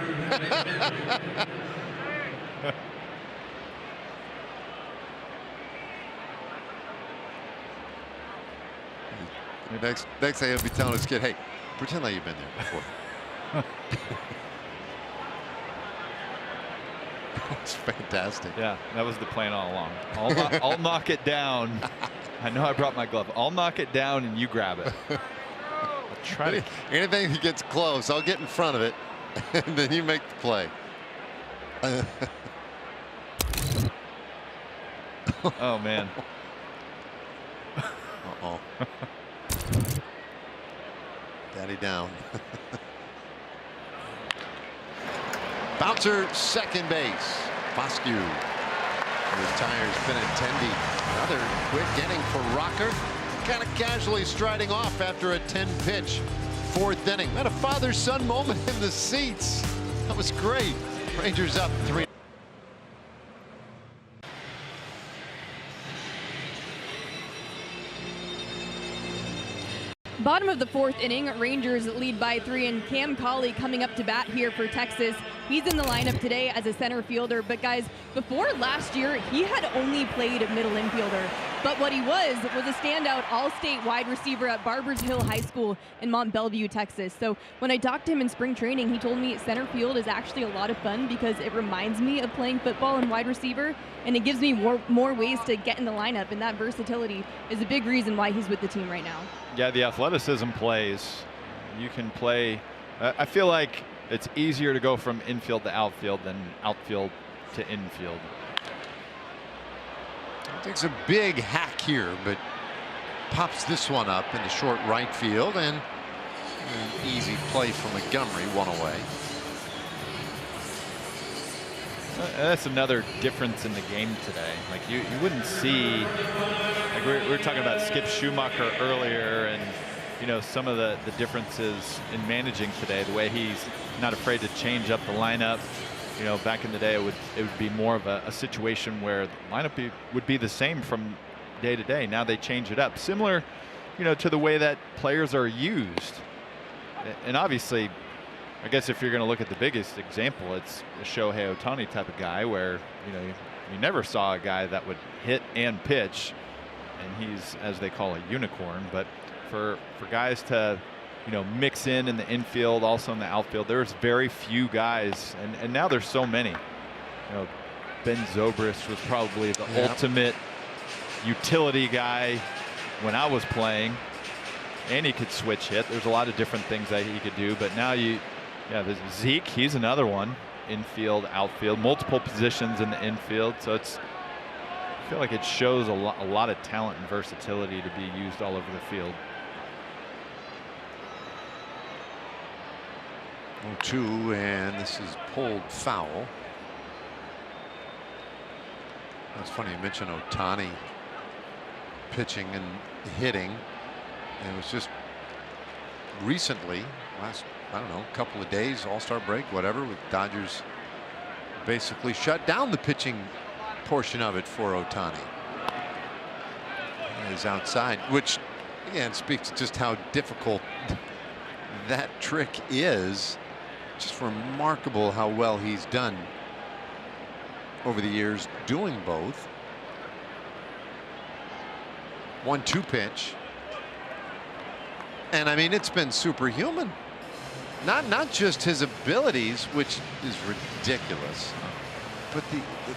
Next thing he'll be telling his kid, hey, pretend like you've been there before. It's fantastic. Yeah, that was the plan all along. I'll knock it down. I know I brought my glove. I'll knock it down and you grab it. I'll try to. Anything that gets close, I'll get in front of it, and then you make the play. Oh man. Uh-oh. Daddy down. Bouncer, second base. Foscue retires Benintendi. Another quick inning for Rocker. Kind of casually striding off after a 10-pitch fourth inning. Had a father-son moment in the seats. That was great. Rangers up 3. Bottom of the fourth inning, Rangers lead by 3, and Cam Collie coming up to bat here for Texas. He's in the lineup today as a center fielder, but guys, before last year, he had only played middle infielder. But what he was a standout all-state wide receiver at Barbers Hill High School in Mont Belvieu, Texas. So when I talked to him in spring training, he told me center field is actually a lot of fun because it reminds me of playing football and wide receiver, and it gives me more ways to get in the lineup, and that versatility is a big reason why he's with the team right now. Yeah, the athleticism plays. You can play. I feel like it's easier to go from infield to outfield than outfield to infield. Takes a big hack here, but pops this one up into short right field, and an easy play from Montgomery, one away. That's another difference in the game today. Like you wouldn't see. Like we were talking about Skip Schumacher earlier, and some of the differences in managing today. The way he's not afraid to change up the lineup. Back in the day, it would be more of a situation where the lineup would be the same from day to day. Now they change it up, similar, to the way that players are used. And obviously, I guess if you're going to look at the biggest example, it's a Shohei Ohtani type of guy where you never saw a guy that would hit and pitch, and he's, as they call, a unicorn. But for guys to mix in the infield, also in the outfield, there's very few guys, and now there's so many. Ben Zobrist was probably the ultimate utility guy when I was playing. and he could switch hit. There's a lot of different things that he could do, but now there's Zeke. He's another one. Infield, outfield, multiple positions in the infield. So I feel like it shows a lot of talent and versatility to be used all over the field. 0-2, and this is pulled foul. That's funny you mentioned Ohtani pitching and hitting. And it was just recently, last, I don't know, couple of days, All-Star break, whatever, with Dodgers basically shut down the pitching portion of it for Ohtani. He's outside, which again speaks to just how difficult that trick is. Just remarkable how well he's done over the years doing both. 1-2 pitch. And I mean, it's been superhuman. Not just his abilities, which is ridiculous, but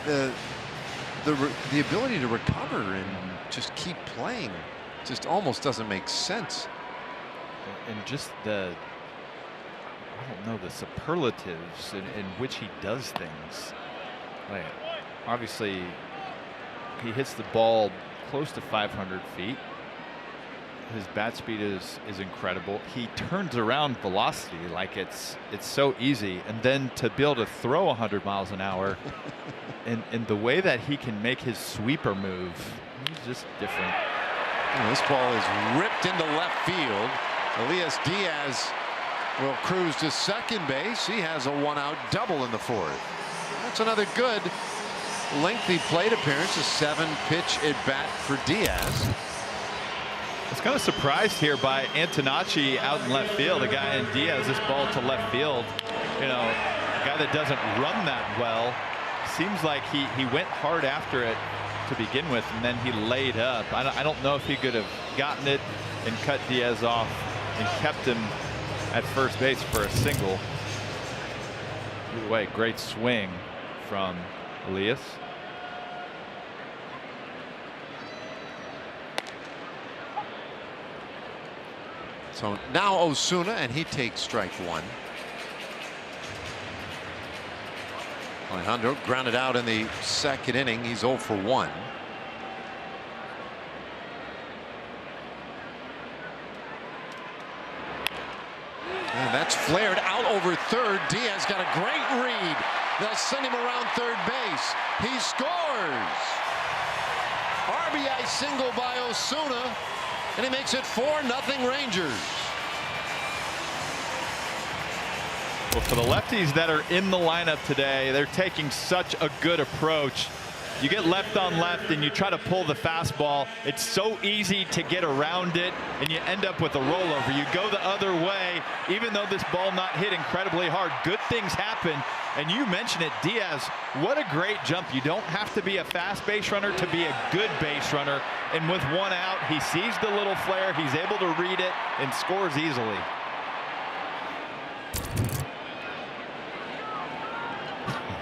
the ability to recover and just keep playing just almost doesn't make sense. And just I don't know, the superlatives in which he does things. Like, obviously, he hits the ball close to 500 feet. His bat speed is incredible. He turns around velocity like it's so easy, and then to be able to throw 100 miles an hour, and the way that he can make his sweeper move, he's just different. And this ball is ripped into left field. Elias Diaz will cruise to second base. He has a 1-out double in the fourth. That's another good lengthy plate appearance. A 7-pitch at bat for Diaz. I was kind of surprised here by Antonacci out in left field. The guy in Diaz, this ball to left field. You know, a guy that doesn't run that well. Seems like he went hard after it to begin with, and then he laid up. I don't know if he could have gotten it and cut Diaz off and kept him at first base for a single. Either way, great swing from Elias. So now Osuna, and he takes strike one. Alejandro grounded out in the second inning. He's 0 for 1. And that's flared out over third. Diaz got a great read. They'll send him around third base. He scores. RBI single by Osuna. And he makes it 4-0 Rangers. Well, for the lefties that are in the lineup today, they're taking such a good approach. You get left on left and you try to pull the fastball. It's so easy to get around it, and you end up with a rollover. You go the other way, even though this ball not hit incredibly hard. Good things happen. And you mentioned it, Diaz, what a great jump. You don't have to be a fast base runner to be a good base runner. And with 1 out, he sees the little flare, he's able to read it, and scores easily.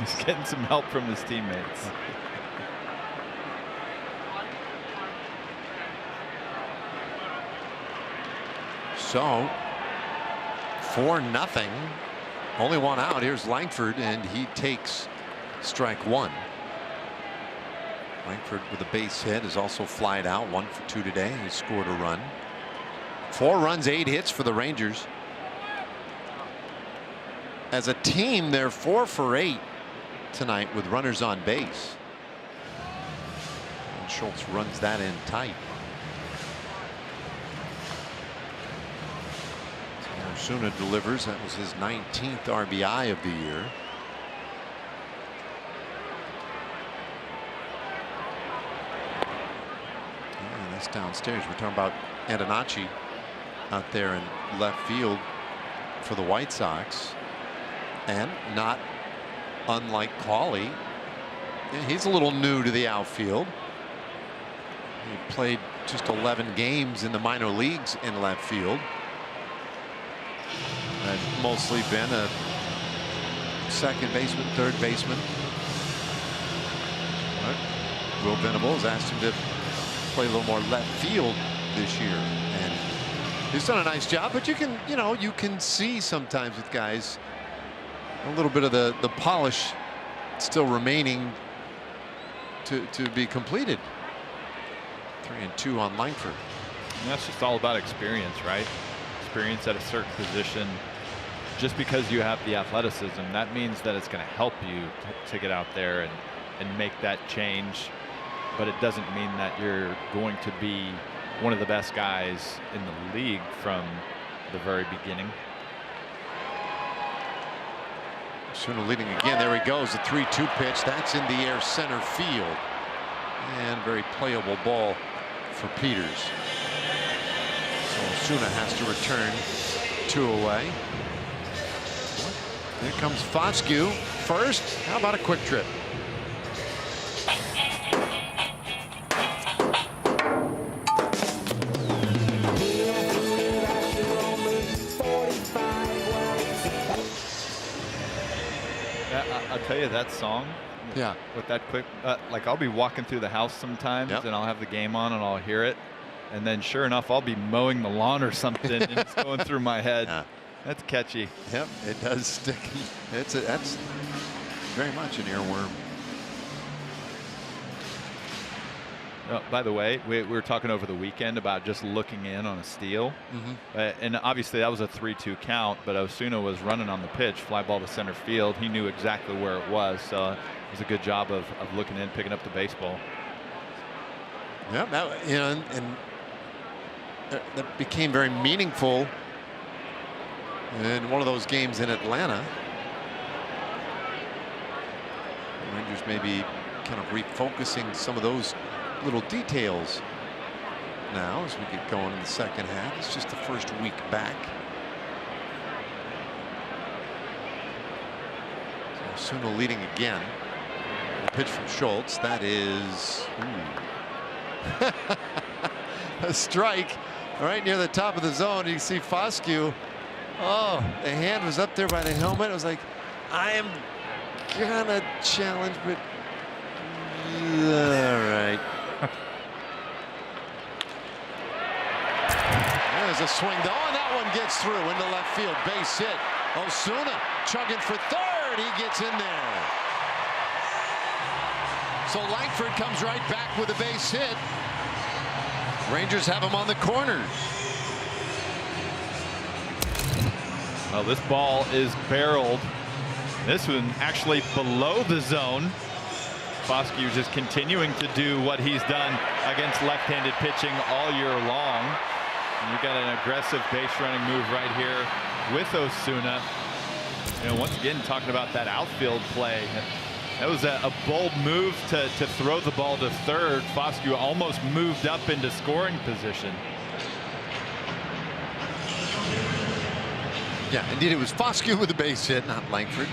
He's getting some help from his teammates. So 4-0. Only 1 out. Here's Langford, and he takes strike one. Langford with a base hit is also flied out. 1 for 2 today. He scored a run. 4 runs, 8 hits for the Rangers. As a team, they're 4 for 8 tonight with runners on base. And Schultz runs that in tight. Osuna delivers. That was his 19th RBI of the year. And that's downstairs. We're talking about Antonacci out there in left field for the White Sox. And not unlike Cawley, he's a little new to the outfield. He played just 11 games in the minor leagues in left field. And mostly been a second baseman, third baseman. But Will Venables asked him to play a little more left field this year, and He's done a nice job, but you can see sometimes with guys a little bit of the polish still remaining to be completed. 3-2 on Langford. And that's just all about experience, right? Experience at a certain position. Just because you have the athleticism, that means that it's going to help you to get out there and make that change. But it doesn't mean that you're going to be one of the best guys in the league from the very beginning. Osuna leading again. There he goes. The 3-2 pitch. That's in the air center field. And very playable ball for Peters. So Osuna has to return 2 away. Here comes Foscue first. How about a quick trip? I'll tell you that song. Yeah. With that quick, like I'll be walking through the house sometimes, and I'll have the game on and I'll hear it, and then sure enough I'll be mowing the lawn or something and it's going through my head. Yeah. That's catchy. Yep, it does stick. That's very much an earworm. By the way, we were talking over the weekend about just looking in on a steal. And obviously that was a 3-2 count, but Osuna was running on the pitch, fly ball to center field. He knew exactly where it was, so it was a good job of looking in, picking up the baseball. Yeah, and that became very meaningful in one of those games in Atlanta. The Rangers maybe kind of refocusing some of those little details now as we get going in the second half. It's just the first week back. So Osuna leading again. The pitch from Schultz. That is a strike right near the top of the zone. You can see Foscue. Oh, the hand was up there by the helmet. It was like, I am gonna challenge, but all right. There's a swing though, and that one gets through into left field. Base hit. Osuna chugging for third. He gets in there. So Langford comes right back with a base hit. Rangers have him on the corner. Well, this ball is barreled. This one actually below the zone. Foscue just continuing to do what he's done against left-handed pitching all year long. And you got an aggressive base running move right here with Osuna. Once again, talking about that outfield play. That was a bold move to throw the ball to third. Foscue almost moved up into scoring position. Yeah, indeed, it was Foscue with the base hit, not Langford.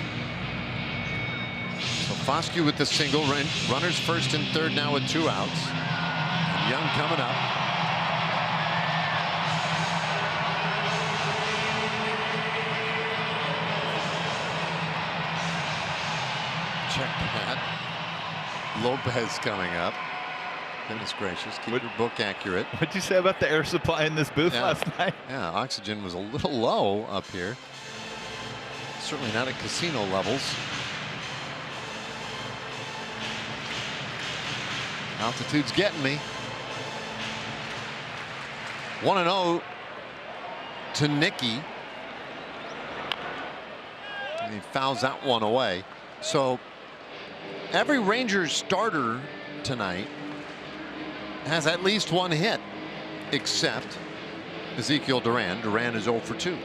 So Foscue with the single. Runners first and third now with 2 outs. Young coming up. Check that. Lopez coming up. Goodness gracious, keep your book accurate. What'd you say about the air supply in this booth last night? Yeah, oxygen was a little low up here. Certainly not at casino levels. Altitude's getting me. 1-0 to Nicky. And he fouls that one away. So every Rangers starter tonight has at least 1 hit, except Ezekiel Duran. Duran is 0 for 2.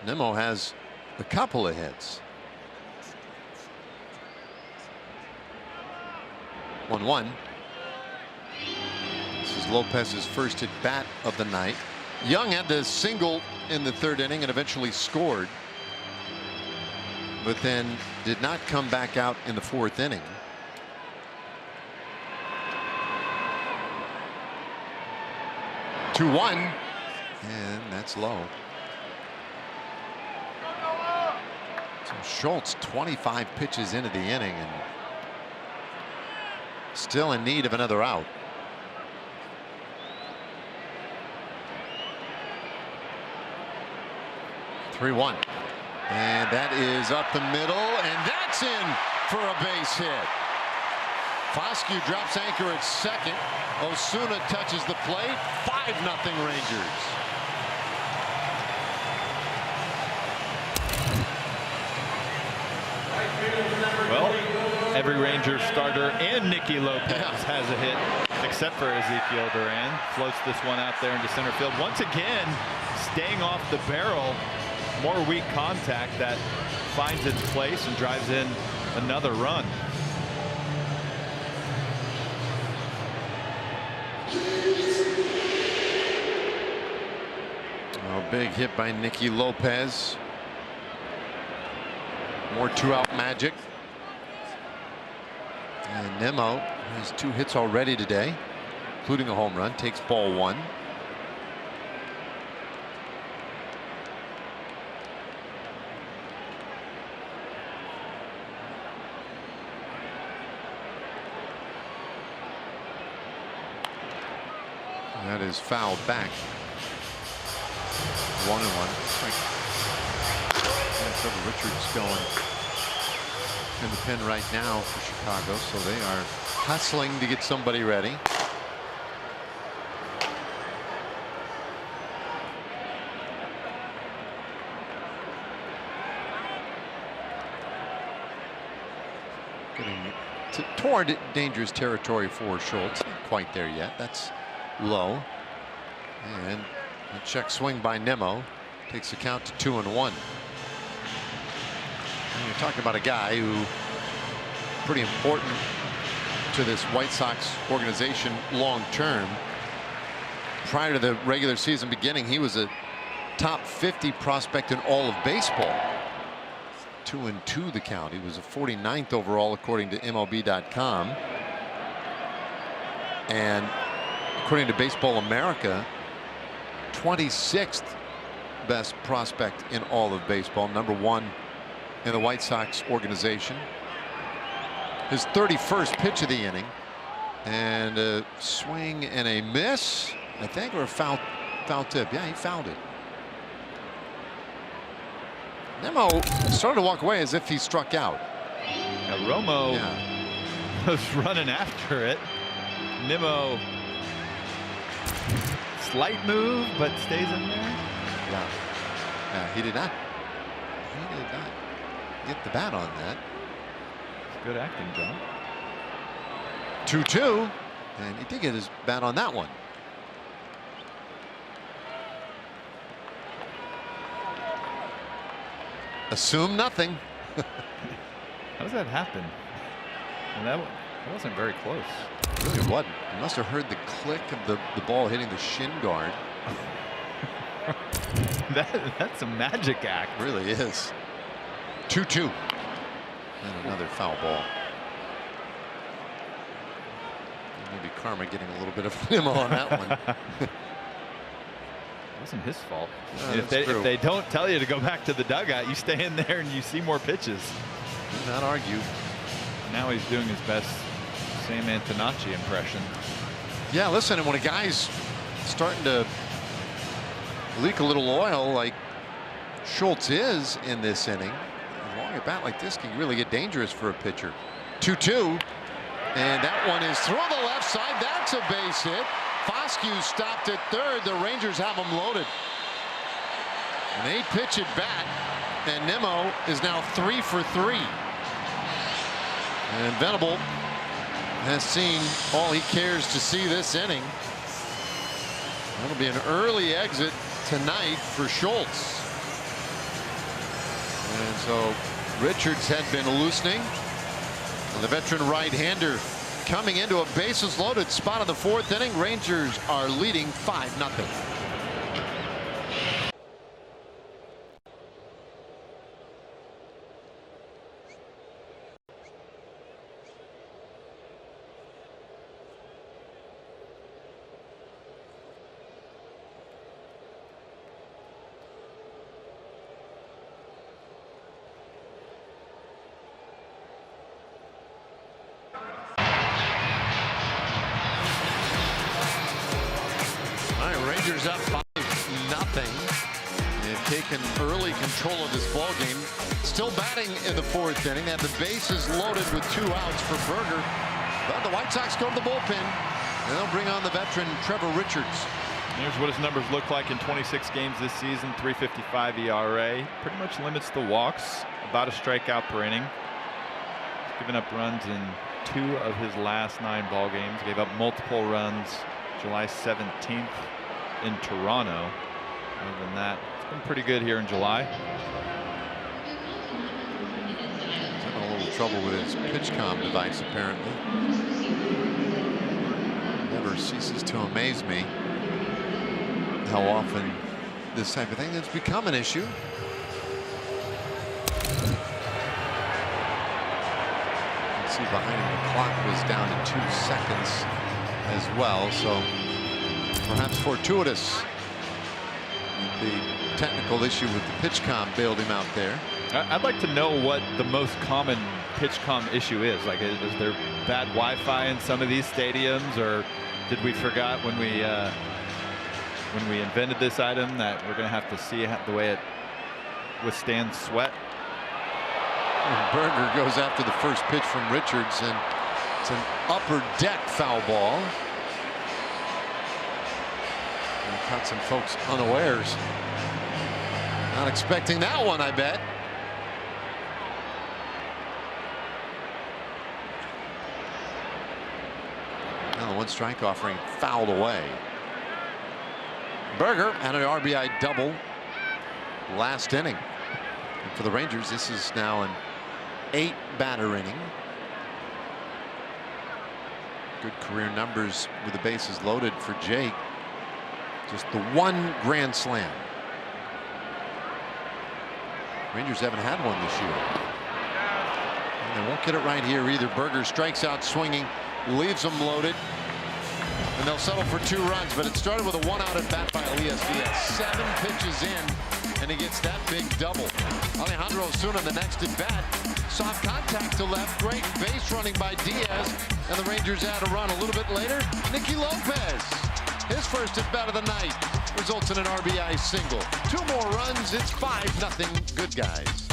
Nimmo has a couple of hits. 1-1. This is Lopez's first at bat of the night. Young had the single in the 3rd inning and eventually scored, but then did not come back out in the 4th inning. Two 1, and that's low. So Schultz 25 pitches into the inning and still in need of another out. 3-1. And that is up the middle, and that's in for a base hit. Foscue drops anchor at second. Osuna touches the plate. 5-0 Rangers. Well, every Ranger starter and Nicky Lopez has a hit, except for Ezekiel Duran. Floats this one out there into center field. Once again, staying off the barrel. More weak contact that finds its place and drives in another run. Oh, big hit by Nicky Lopez. More two-out magic. And Nimmo has 2 hits already today, including a home run. Takes ball 1. That is fouled back. 1-1. Trevor Richards going in the pen right now for Chicago, so they are hustling to get somebody ready. Getting toward dangerous territory for Schultz. Not quite there yet. That's low. And a check swing by Nimmo takes the count to 2-1. And you're talking about a guy who pretty important to this White Sox organization long term. Prior to the regular season beginning, he was a top 50 prospect in all of baseball. 2-2 the count. He was a 49th overall according to MLB.com. And according to Baseball America, 26th best prospect in all of baseball. #1 in the White Sox organization. His 31st pitch of the inning, and a swing and a miss, I think, or a foul tip. Yeah, he fouled it. Nimmo started to walk away as if he struck out. Now Romo was running after it. Nimmo, slight move, but stays in there. Yeah, he did not get the bat on that. Good acting, John. 2-2, and he did get his bat on that one. Assume nothing. How does that happen? And that wasn't very close. It really wasn't. You must have heard the click of the ball hitting the shin guard. That's a magic act. It really is. 2-2. And another foul ball. Maybe karma getting a little bit of Nimmo on that one. It wasn't his fault. If True. they don't tell you to go back to the dugout, you stay in there and you see more pitches. Do not argue. Now he's doing his best Sam Antonacci impression. Yeah, listen, and when a guy's starting to leak a little oil like Schultz is in this inning, a long at bat like this can really get dangerous for a pitcher. 2-2, and that one is through the left side. That's a base hit. Foscue stopped at third. The Rangers have him loaded. An 8-pitch at bat, and Nimmo is now 3 for 3. And Venable has seen all he cares to see this inning. That'll be an early exit tonight for Schultz. And so Richards had been loosening. And the veteran right-hander coming into a bases loaded spot in the 4th inning. Rangers are leading 5-0. Rangers up 5-0. If taken early control of this ball game. Still batting in the 4th inning. They have the bases loaded with 2 outs for Berger. But the White Sox go to the bullpen, and they'll bring on the veteran Trevor Richards. Here's what his numbers look like in 26 games this season. 3.55 ERA. Pretty much limits the walks. About a strikeout per inning. He's given up runs in 2 of his last 9 ball games. Gave up multiple runs July 17th in Toronto. Other than that, it's been pretty good here in July. He's having a little trouble with his PitchCom device, apparently. Never ceases to amaze me how often this type of thing has become an issue. See behind him, the clock was down to 2 seconds as well, so perhaps fortuitous. The technical issue with the PitchCom bailed him out there. I'd like to know what the most common PitchCom issue is. Like, is there bad Wi-Fi in some of these stadiums, or did we forget when we invented this item that we're going to have to see the way it withstands sweat? Berger goes after the first pitch from Richards, and it's an upper deck foul ball. And caught some folks unawares. Not expecting that one, I bet. Now the 1 strike offering fouled away. Berger had an RBI double last inning. And for the Rangers, this is now an 8-batter inning. Good career numbers with the bases loaded for Jake. Just the 1 grand slam. Rangers haven't had one this year. And they won't get it right here either. Berger strikes out swinging, leaves them loaded. And they'll settle for 2 runs, but it started with a 1-out at bat by Elias Diaz. 7 pitches in, and he gets that big double. Alejandro Osuna, the next at bat, soft contact to left, great base running by Diaz, and the Rangers add a run. A little bit later, Nicky Lopez, his first at bat of the night, results in an RBI single. 2 more runs, it's 5-0 Good Guys.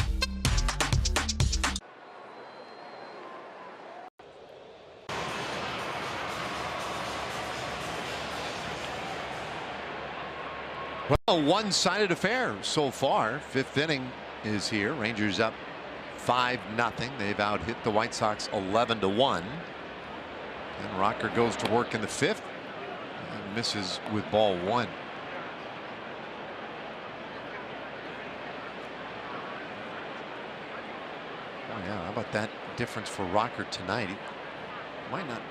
Well, one-sided affair so far. 5th inning is here. Rangers up 5-0. They've out-hit the White Sox 11-1. And Rocker goes to work in the 5th and misses with ball 1. Oh yeah, how about that difference for Rocker tonight? He might not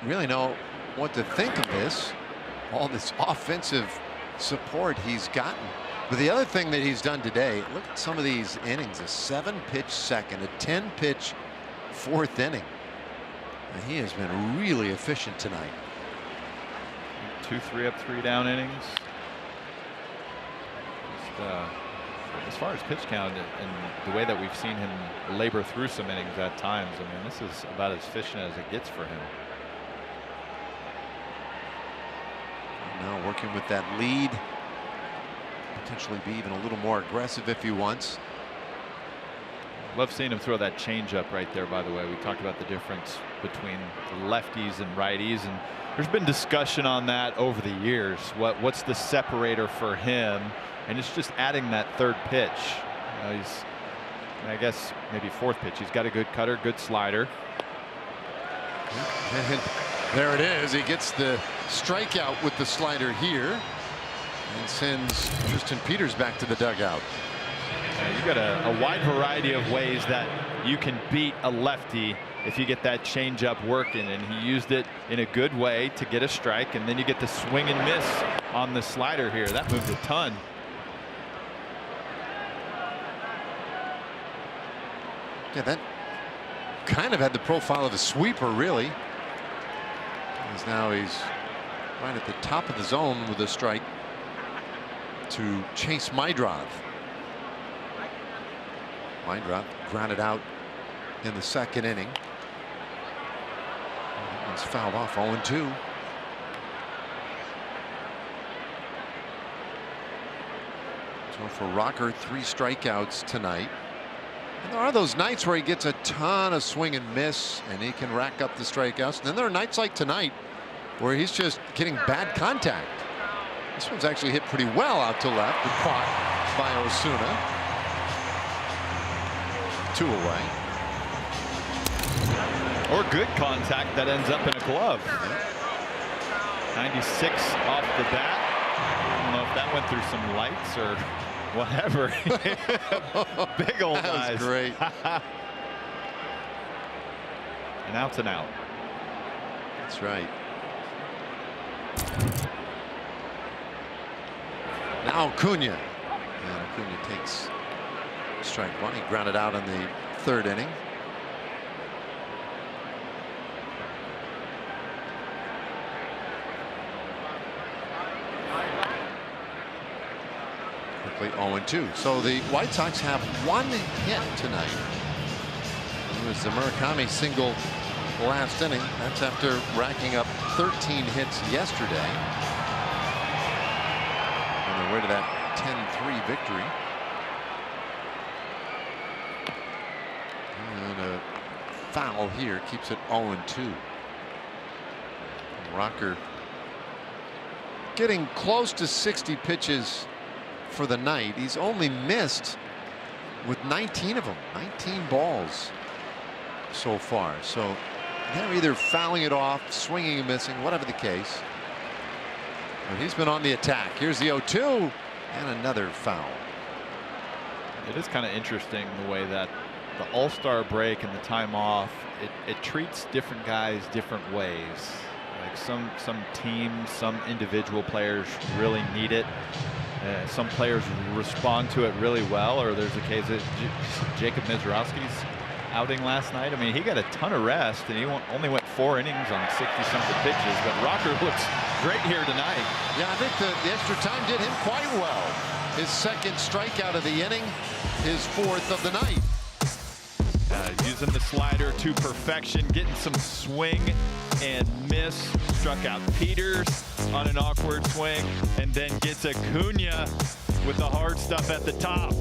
really know what to think of this. All this offensive support he's gotten. But the other thing that he's done today, look at some of these innings. A 7-pitch second, a 10-pitch 4th inning. And he has been really efficient tonight. 2 3-up 3-down innings. Just, as far as pitch count and the way that we've seen him labor through some innings at times, I mean, this is about as efficient as it gets for him. Now working with that lead, potentially be even a little more aggressive if he wants. Love seeing him throw that changeup right there, by the way. We talked about the difference between the lefties and righties, and there's been discussion on that over the years. What's the separator for him? And it's just adding that 3rd pitch. He's, I guess, maybe 4th pitch. He's got a good cutter, good slider. There it is. He gets the strikeout with the slider here and sends Tristan Peters back to the dugout. You've got a wide variety of ways that you can beat a lefty if you get that changeup working, and he used it in a good way to get a strike, and then you get the swing and miss on the slider here. That moved a ton. Yeah, that kind of had the profile of a sweeper, really. As now he's right at the top of the zone with a strike to Chase Maidrov. Maidrov grounded out in the 2nd inning. That one's fouled off, 0-2. So for Rocker, 3 strikeouts tonight. And there are those nights where he gets a ton of swing and miss and he can rack up the strikeouts. And then there are nights like tonight where he's just getting bad contact. This one's actually hit pretty well out to left, but caught by Osuna. 2 away. Or good contact that ends up in a glove. 96 off the bat. I don't know if that went through some lights or whatever. Big old eyes. That was great. And out's an out. That's right. Now Acuna. And Acuna takes strike 1. He grounded out in the 3rd inning. Quickly 0-2. So the White Sox have 1 hit tonight. It was the Murakami single last inning. That's after racking up 13 hits yesterday. On their way to that 10-3 victory. And a foul here keeps it 0-2. Rocker getting close to 60 pitches for the night. He's only missed with 19 of them, 19 balls so far. So they're either fouling it off, swinging and missing, whatever the case. But he's been on the attack. Here's the 0-2 and another foul. It is kind of interesting the way that the All-Star break and the time off, it treats different guys different ways. Like some teams, some individual players really need it. Some players respond to it really well, or there's a case of Jacob Mizorowski's outing last night. I mean, he got a ton of rest and he only went 4 innings on 60-something pitches, but Rocker looks great here tonight. Yeah, I think the extra time did him quite well. His 2nd strikeout of the inning, his 4th of the night. Using the slider to perfection, getting some swing and miss. Struck out Peters on an awkward swing, and then gets Acuna with the hard stuff at the top.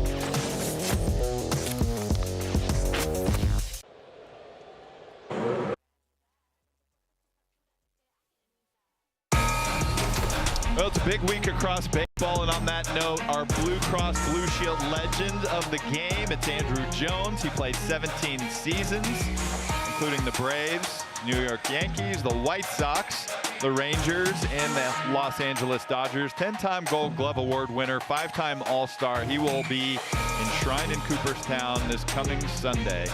Well, it's a big week across baseball, and on that note, our Blue Cross Blue Shield legend of the game, it's Andrew Jones. He played 17 seasons, including the Braves, New York Yankees, the White Sox, the Rangers, and the Los Angeles Dodgers. 10-time Gold Glove Award winner, 5-time All-Star. He will be enshrined in Cooperstown this coming Sunday.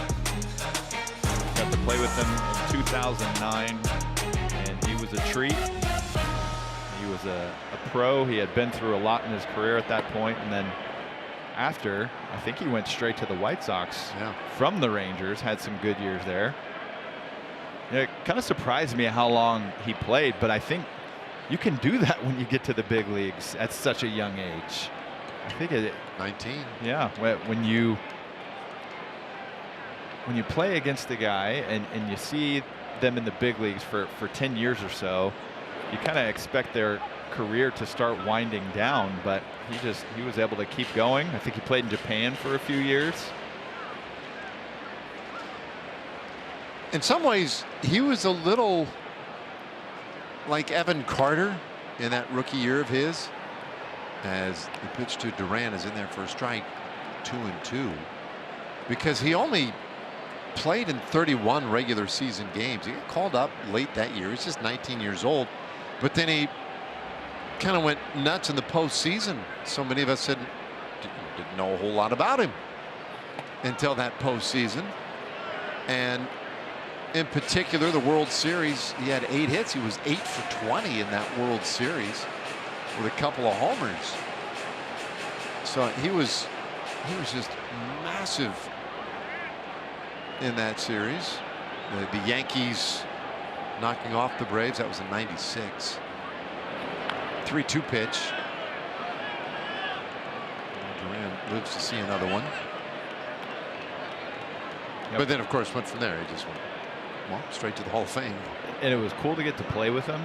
Got to play with him in 2009, and he was a treat. He was a pro. He had been through a lot in his career at that point, and then after, I think he went straight to the White Sox from the Rangers. Had some good years there. It kind of surprised me how long he played, but I think you can do that when you get to the big leagues at such a young age. I think 19. Yeah, when you play against the guy and you see them in the big leagues for 10 years or so, you kind of expect their career to start winding down, but he was able to keep going. I think he played in Japan for a few years. In some ways, he was a little like Evan Carter in that rookie year of his, as the pitch to Duran is in there for a strike, 2-2, because he only played in 31 regular season games. He got called up late that year. He's just 19 years old, but then he kind of went nuts in the postseason. So many of us didn't know a whole lot about him until that postseason. And in particular, the World Series, he had 8 hits. He was 8 for 20 in that World Series with a couple of homers. So he was just massive in that series. The Yankees knocking off the Braves. That was in '96. 3-2 pitch. Duran lives to see another one. Yep. But then, of course, went from there. He just went straight to the Hall of Fame. And it was cool to get to play with him.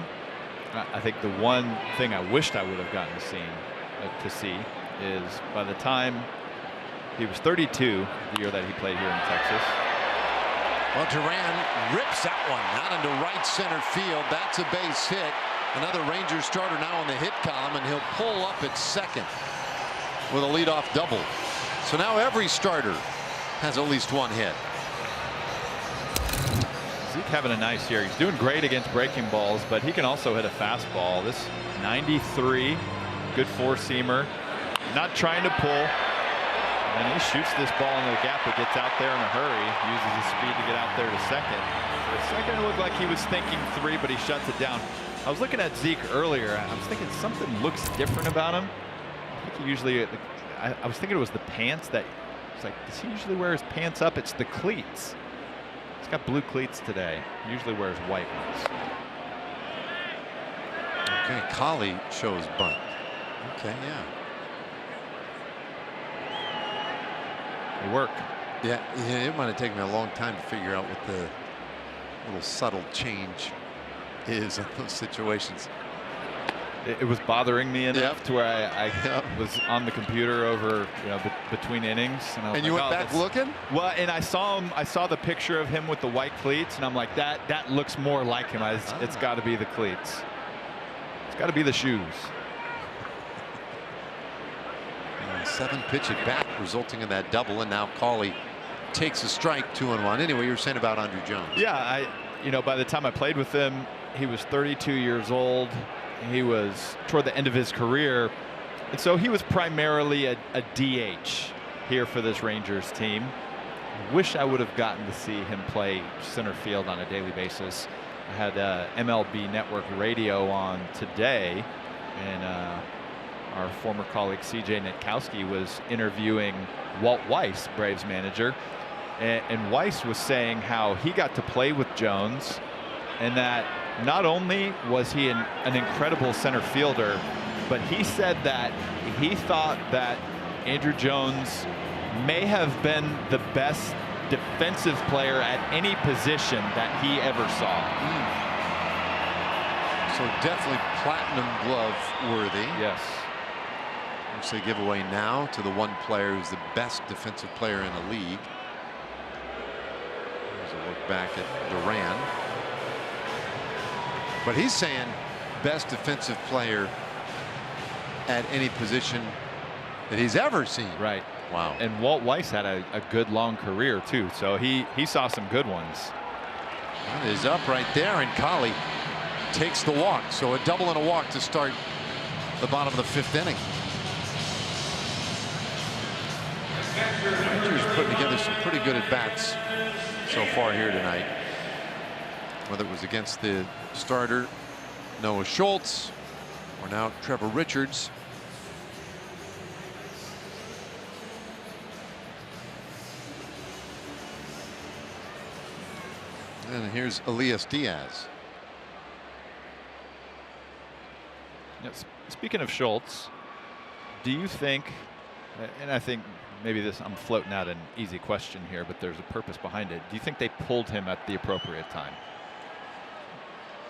I think the one thing I wished I would have gotten to see is by the time he was 32, the year that he played here in Texas. Well, Duran rips that one out into right center field. That's a base hit. Another Rangers starter now on the hit column, and he'll pull up at second with a leadoff double. So now every starter has at least one hit. Zeke having a nice year. He's doing great against breaking balls, but he can also hit a fastball. This 93, good four-seamer, not trying to pull. And he shoots this ball into the gap, but gets out there in a hurry, uses his speed to get out there to second. For a second, it looked like he was thinking three, but he shuts it down. I was looking at Zeke earlier. I was thinking something looks different about him. I think he usually, I was thinking it was the pants that, it's like, does he usually wear his pants up? It's the cleats. He's got blue cleats today. He usually wears white ones. Okay, Collie shows bunt. Okay, yeah. They work. Yeah, it might have taken me a long time to figure out what the little subtle change is in those situations. It was bothering me enough to where I was on the computer over, between innings. And, I was you like, went back looking? Well, and I saw the picture of him with the white cleats, and I'm like, that looks more like him. It's got to be the cleats. It's got to be the shoes. 7-pitch at bat, resulting in that double, and now Collie takes a strike, 2-1. Anyway, you were saying about Andruw Jones. Yeah, by the time I played with him, he was 32 years old. He was toward the end of his career, and so he was primarily a DH here for this Rangers team. I wish I would have gotten to see him play center field on a daily basis. I had MLB Network Radio on today, and our former colleague C.J. Nitkowski was interviewing Walt Weiss, Braves manager, and Weiss was saying how he got to play with Jones, and that not only was he an incredible center fielder, but he said that he thought that Andruw Jones may have been the best defensive player at any position that he ever saw. So definitely platinum glove worthy. Yes. Which they give away now to the one player who's the best defensive player in the league. Here's a look back at Duran. But he's saying best defensive player at any position that he's ever seen. Right. Wow. And Walt Weiss had a good long career too, so he saw some good ones. That is up right there, and Collie takes the walk. So a double and a walk to start the bottom of the 5th inning. Rangers putting together some pretty good at-bats so far here tonight. Whether it was against the starter Noah Schultz or now Trevor Richards. And here's Elias Diaz. Yes. Speaking of Schultz, do you think, and I think maybe I'm floating out an easy question here, but there's a purpose behind it. Do you think they pulled him at the appropriate time?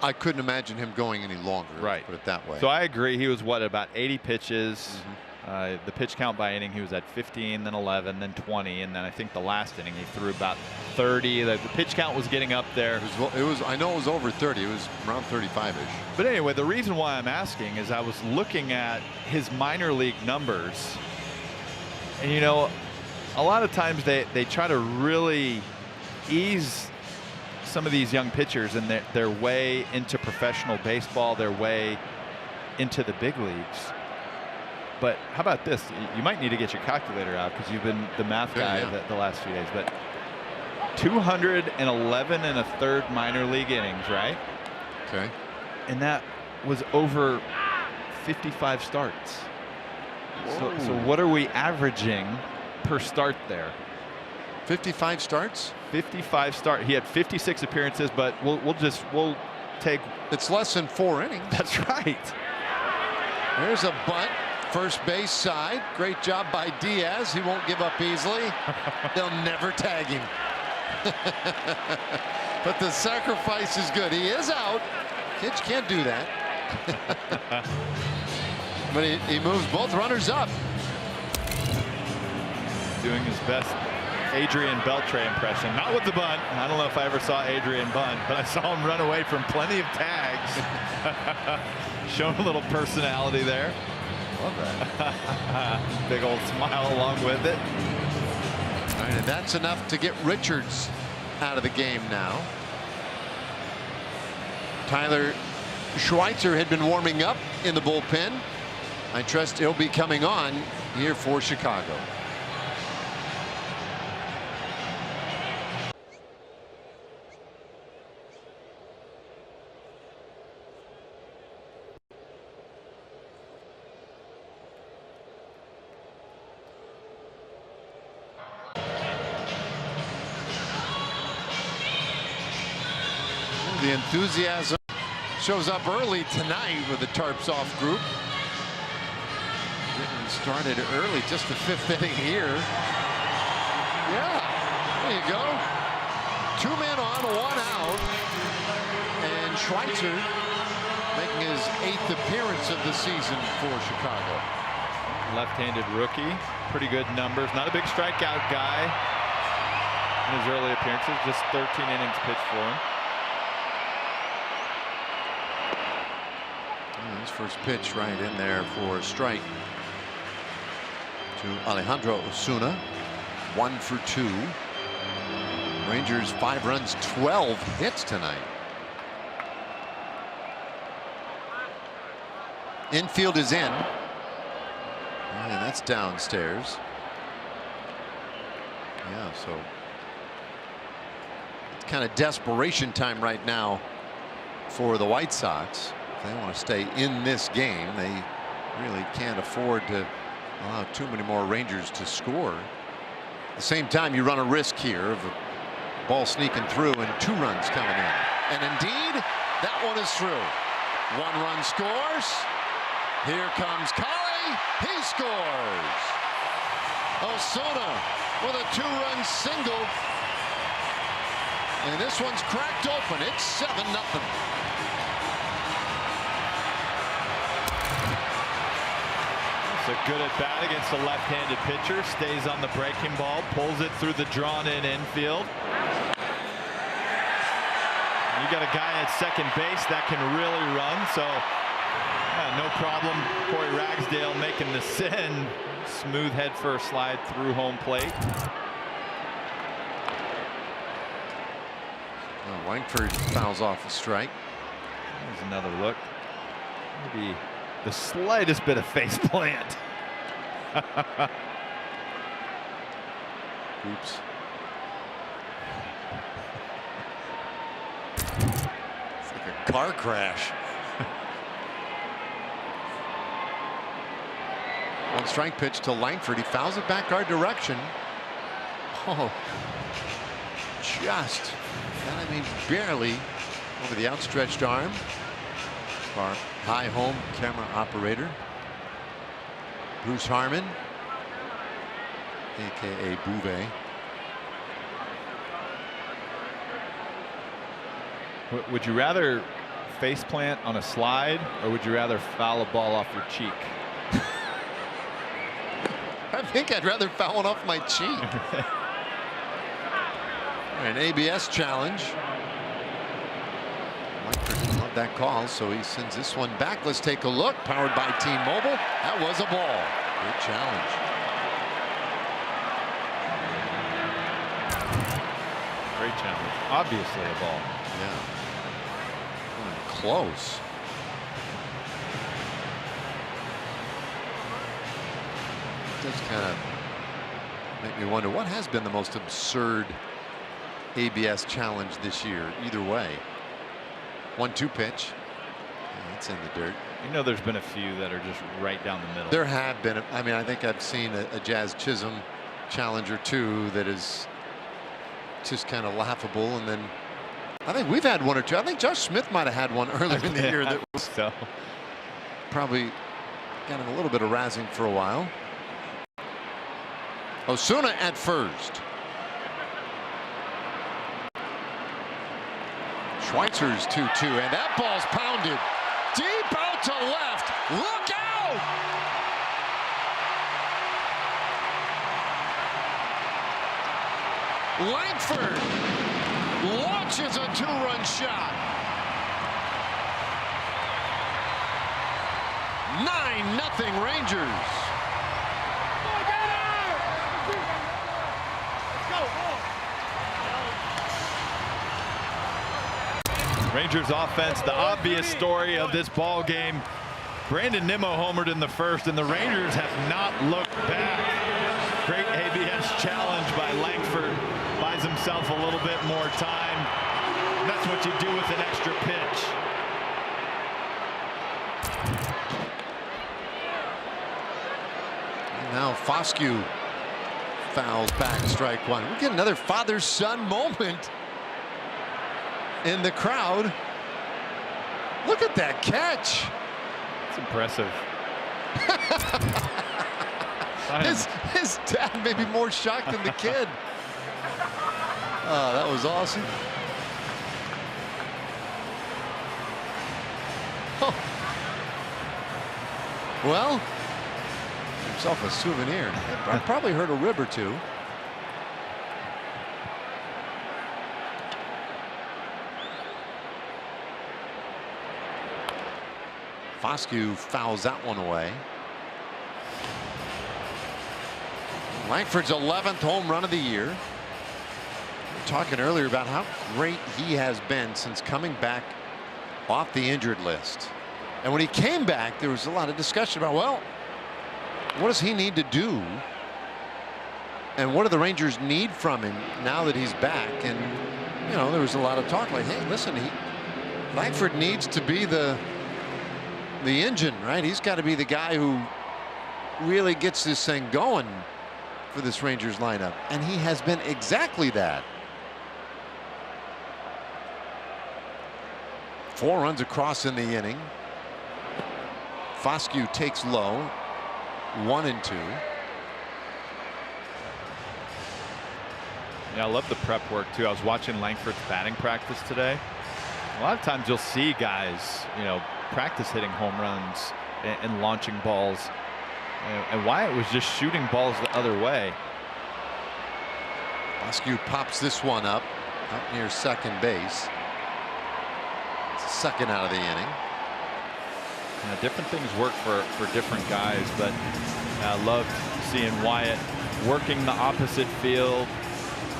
I couldn't imagine him going any longer. Right. Put it that way. So I agree. He was about 80 pitches. The pitch count by inning, he was at 15, then 11, then 20, and then I think the last inning he threw about 30. The pitch count was getting up there. It was. I know it was over 30. It was around 35-ish. But anyway, the reason why I'm asking is I was looking at his minor league numbers, and a lot of times they try to really ease some of these young pitchers and their way into professional baseball, their way into the big leagues. But how about this? You might need to get your calculator out because you've been the math guy the last few days. But 211 and a third minor league innings, right? Okay. And that was over 55 starts. So what are we averaging per start there? 55 starts? 55 start. He had 56 appearances, but we'll take. It's less than 4 innings. That's right. There's a bunt. First base side. Great job by Diaz. He won't give up easily. They'll never tag him. But the sacrifice is good. He is out. Kids can't do that. But he moves both runners up. doing his best Adrian Beltre impression. Not with the bunt. I don't know if I ever saw Adrian bunt, but I saw him run away from plenty of tags. Showing a little personality there. Love that. Big old smile along with it. All right, and that's enough to get Richards out of the game now. Tyler Schweitzer had been warming up in the bullpen. I trust he'll be coming on here for Chicago. The enthusiasm shows up early tonight with the Tarps Off group. Getting started early, just the 5th inning here. Yeah, there you go. 2 men on, 1 out. And Schweitzer making his 8th appearance of the season for Chicago. Left-handed rookie, pretty good numbers. Not a big strikeout guy in his early appearances, just 13 innings pitched for him. His first pitch right in there for a strike to Alejandro Osuna. 1 for 2. Rangers 5 runs, 12 hits tonight. Infield is in. And that's downstairs. Yeah, so it's kind of desperation time right now for the White Sox. If they want to stay in this game, they really can't afford to allow too many more Rangers to score. At the same time, you run a risk here of a ball sneaking through and 2 runs coming in. And indeed, that one is through. 1 run scores. Here comes Kari. He scores. Osuna with a 2-run single. And this one's cracked open. It's 7-0. A good at bat against a left-handed pitcher. Stays on the breaking ball, pulls it through the drawn-in infield. You got a guy at second base that can really run, so no problem. Corey Ragsdale making the send. Smooth head first slide through home plate. Langford fouls off a strike. There's another look. Maybe the slightest bit of face plant. Oops. It's like a car crash. 1 strike pitch to Langford. He fouls it back our direction. Oh, just, and I mean barely, over the outstretched arm. Our high home camera operator, Bruce Harmon, aka Bouvet. Would you rather face plant on a slide, or would you rather foul a ball off your cheek? I think I'd rather foul one off my cheek. An ABS challenge. Love that call, so he sends this one back. Let's take a look. Powered by T-Mobile. That was a ball. Good challenge. Great challenge. Obviously a ball. Yeah. Close. It does kind of make me wonder what has been the most absurd ABS challenge this year. Either way. 1-2 pitch. Yeah, it's in the dirt. You know, there's been a few that are just right down the middle. There have been. I mean, I think I've seen a Jazz Chisholm challenge or 2 that is just kind of laughable. And then I think we've had 1 or 2. I think Josh Smith might have had one earlier in the year that was so probably got him a little bit of razzing for a while. Osuna at first. Schweitzer's 2-2, and that ball's pounded deep out to left. Look out! Langford launches a 2-run shot. 9-0 Rangers. Rangers offense, the obvious story of this ball game. Brandon Nimmo homered in the first, and the Rangers have not looked back. Great ABS challenge by Langford. Buys himself a little bit more time. And that's what you do with an extra pitch. And now Foscue fouls back, strike one. We get another father-son moment in the crowd. Look at that catch. It's impressive. His dad may be more shocked than the kid. Oh, that was awesome. Oh. Well, himself a souvenir. I probably heard a rib or two. Foscue fouls that one away. Langford's 11th home run of the year. We were talking earlier about how great he has been since coming back off the injured list. And when he came back, there was a lot of discussion about, well, what does he need to do? And what do the Rangers need from him now that he's back? And, you know, there was a lot of talk like, hey, listen, Langford needs to be the engine, right? He's got to be the guy who really gets this thing going for this Rangers lineup, and he has been exactly that. 4 runs across in the inning. Foscue takes low, 1-2. Yeah, I love the prep work too. I was watching Langford's batting practice today. A lot of times you'll see guys, you know, practice hitting home runs and launching balls. And Wyatt was just shooting balls the other way. Foscue pops this one up near second base. It's second out of the inning. Different things work for different guys, but I loved seeing Wyatt working the opposite field.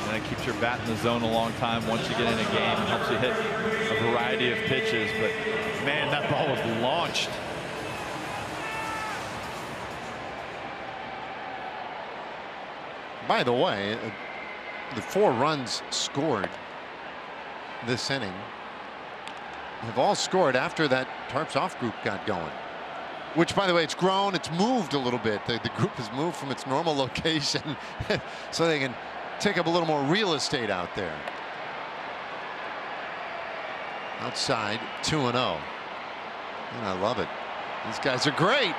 And it keeps your bat in the zone a long time once you get in a game. It helps you hit a variety of pitches. But man, that ball was launched. By the way, the 4 runs scored this inning have all scored after that Tarps Off group got going. Which, by the way, it's grown, it's moved a little bit. The group has moved from its normal location so they can take up a little more real estate out there. Outside, 2-0. And I love it. These guys are great.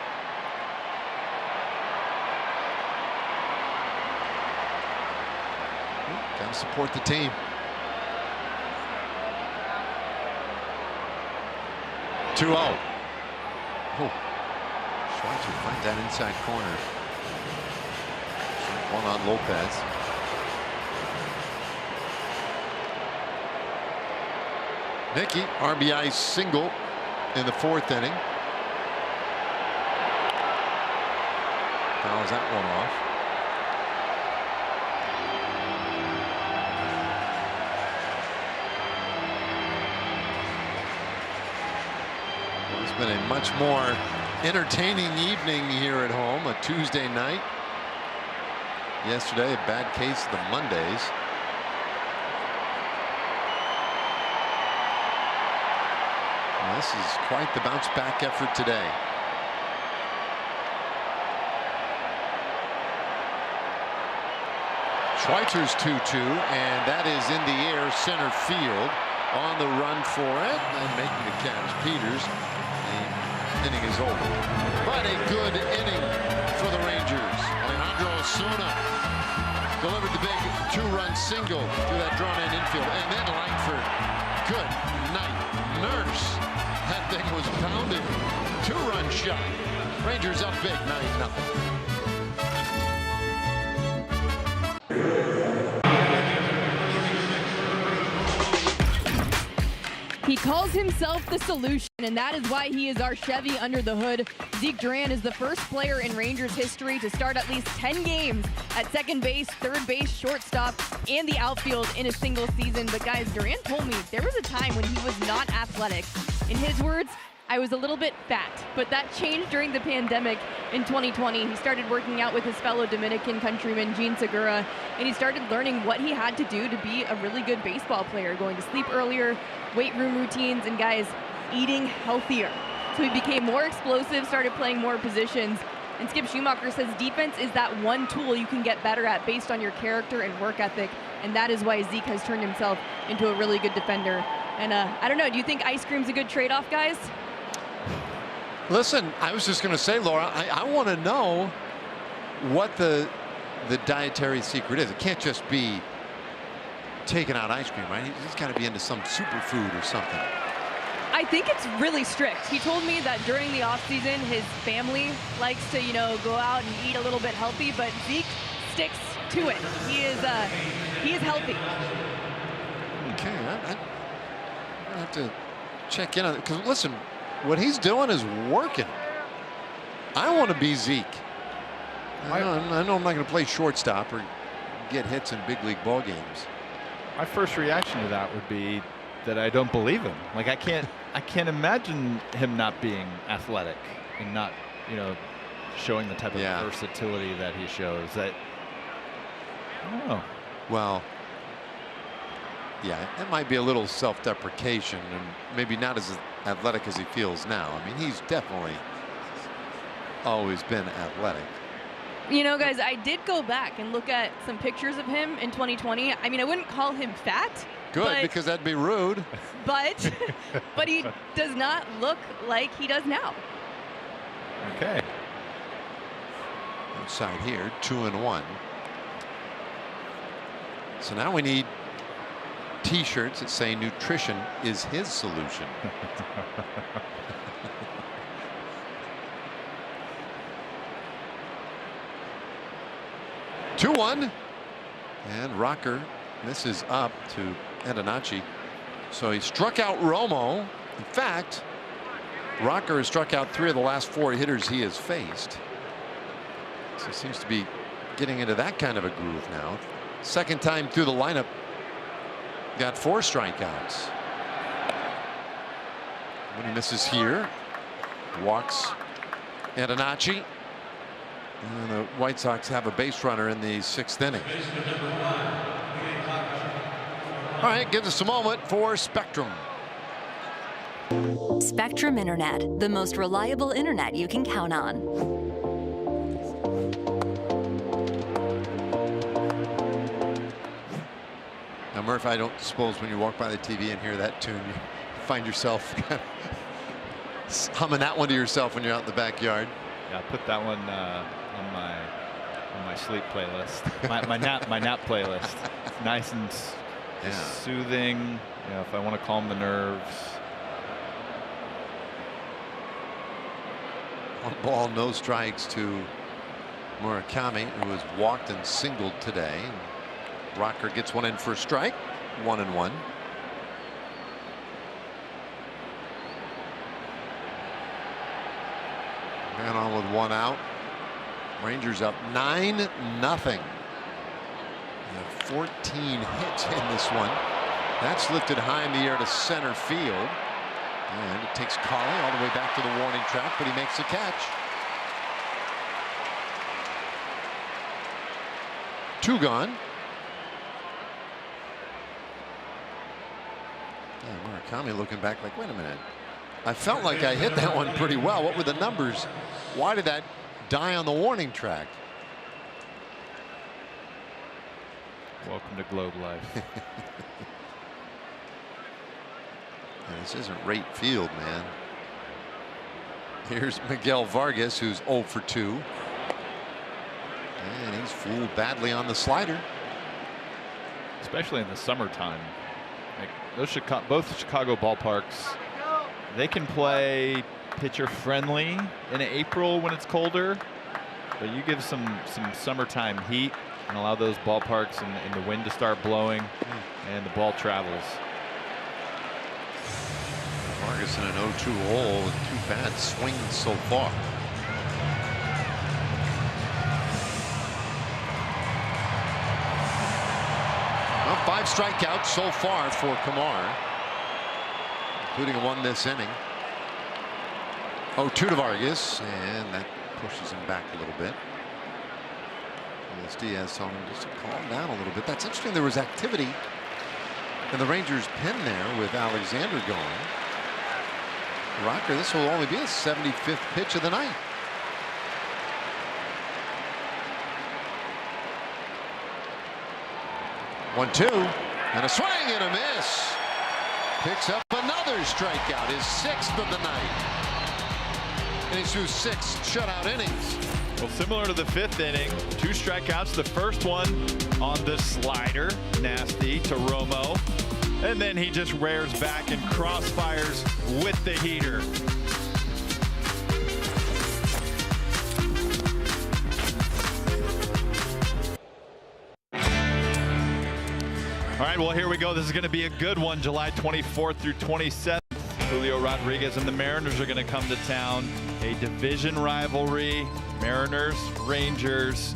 Gotta support the team. 2-0. Oh. Schweitzer finds that inside corner. One on Lopez. Nicky, RBI single in the 4th inning. Fouls that one off. Well, it's been a much more entertaining evening here at home, a Tuesday night. Yesterday, a bad case of the Mondays. Well, this is quite the bounce back effort today. Schweitzer's 2-2, and that is in the air, center field. On the run for it and making the catch, Peters. The inning is over, but a good inning for the Rangers. Alejandro Osuna delivered the big 2-run single through that drawn-in infield, and then Langford. Good night, Nurse. That thing was pounded. 2-run shot. Rangers up big, 9-0. He calls himself the solution, and that is why he is our Chevy under the hood. Zeke Duran is the first player in Rangers history to start at least 10 games at second base, third base, shortstop, and the outfield in a single season. But guys, Duran told me there was a time when he was not athletic. In his words, I was a little bit fat, but that changed during the pandemic in 2020. He started working out with his fellow Dominican countryman, Gene Segura, and he started learning what he had to do to be a really good baseball player, going to sleep earlier, weight room routines, and guys, eating healthier. So he became more explosive, started playing more positions. And Skip Schumacher says defense is that one tool you can get better at based on your character and work ethic. And that is why Zeke has turned himself into a really good defender. And I don't know, do you think ice cream's a good trade-off, guys? Listen, I was just going to say, Laura, I want to know what the dietary secret is. It can't just be taking out ice cream, right? He's got to be into some superfood or something. I think it's really strict. He told me that during the off season, his family likes to, go out and eat a little bit healthy, but Zeke sticks to it. He is healthy. Okay, I have to check in on it, because listen, what he's doing is working. I want to be Zeke. I know I'm not going to play shortstop or get hits in big league ball games. My first reaction to that would be that I don't believe him. Like I can't imagine him not being athletic and not, showing the type of versatility that he shows. That I don't know. Well, yeah, it might be a little self-deprecation and maybe not as athletic as he feels now. I mean, he's definitely always been athletic. Guys, I did go back and look at some pictures of him in 2020. I mean, I wouldn't call him fat. Good, because that'd be rude. But he does not look like he does now. Okay. Outside here, 2-1. So now we need T-shirts that say nutrition is his solution. 2-1, and Rocker misses up to Antonacci. So he struck out Romo. In fact, Rocker has struck out 3 of the last 4 hitters he has faced. So he seems to be getting into that kind of a groove now. Second time through the lineup, got 4 strikeouts. When he misses here, walks Antonacci. And the White Sox have a base runner in the 6th inning. All right, give us a moment for Spectrum. Spectrum Internet, the most reliable internet you can count on. Now, Murph, I don't suppose when you walk by the TV and hear that tune, you find yourself kind of humming that one to yourself when you're out in the backyard. Yeah, I put that one on my sleep playlist, my nap playlist. It's nice and soothing. If I want to calm the nerves. 1 ball, no strikes to Murakami, who has walked and singled today. Rocker gets one in for a strike. 1-1. Man on with 1 out. Rangers up 9-0. 14 hits in this one. That's lifted high in the air to center field. And it takes Colley all the way back to the warning track, but he makes the catch. 2 gone. Yeah, Murakami looking back like, wait a minute. I felt like I hit that one pretty well. What were the numbers? Why did that die on the warning track? Welcome to Globe Life. This isn't Rate Field, man. Here's Miguel Vargas, who's 0 for 2. And he's fooled badly on the slider. Especially in the summertime. Like both Chicago ballparks, they can play pitcher friendly in April when it's colder, but you give some summertime heat and allow those ballparks and the wind to start blowing, and the ball travels. Vargas in an 0-2 hole with 2 bad swings so far. Well, 5 strikeouts so far for Kumar, including a 1 this inning. 0-2 to Vargas, and that pushes him back a little bit. As Diaz telling him just to calm down a little bit. That's interesting. There was activity in the Rangers' pen there with Alexander going. Rocker, this will only be his 75th pitch of the night. One-two, and a swing and a miss. Picks up another strikeout, his 6th of the night. And he's through 6 shutout innings. Well, similar to the 5th inning, 2 strikeouts. The first one on the slider, nasty to Romo. And then he just rears back and crossfires with the heater. All right, well, here we go. This is going to be a good one. July 24th through 27th. Julio Rodriguez and the Mariners are going to come to town. A division rivalry. Mariners, Rangers.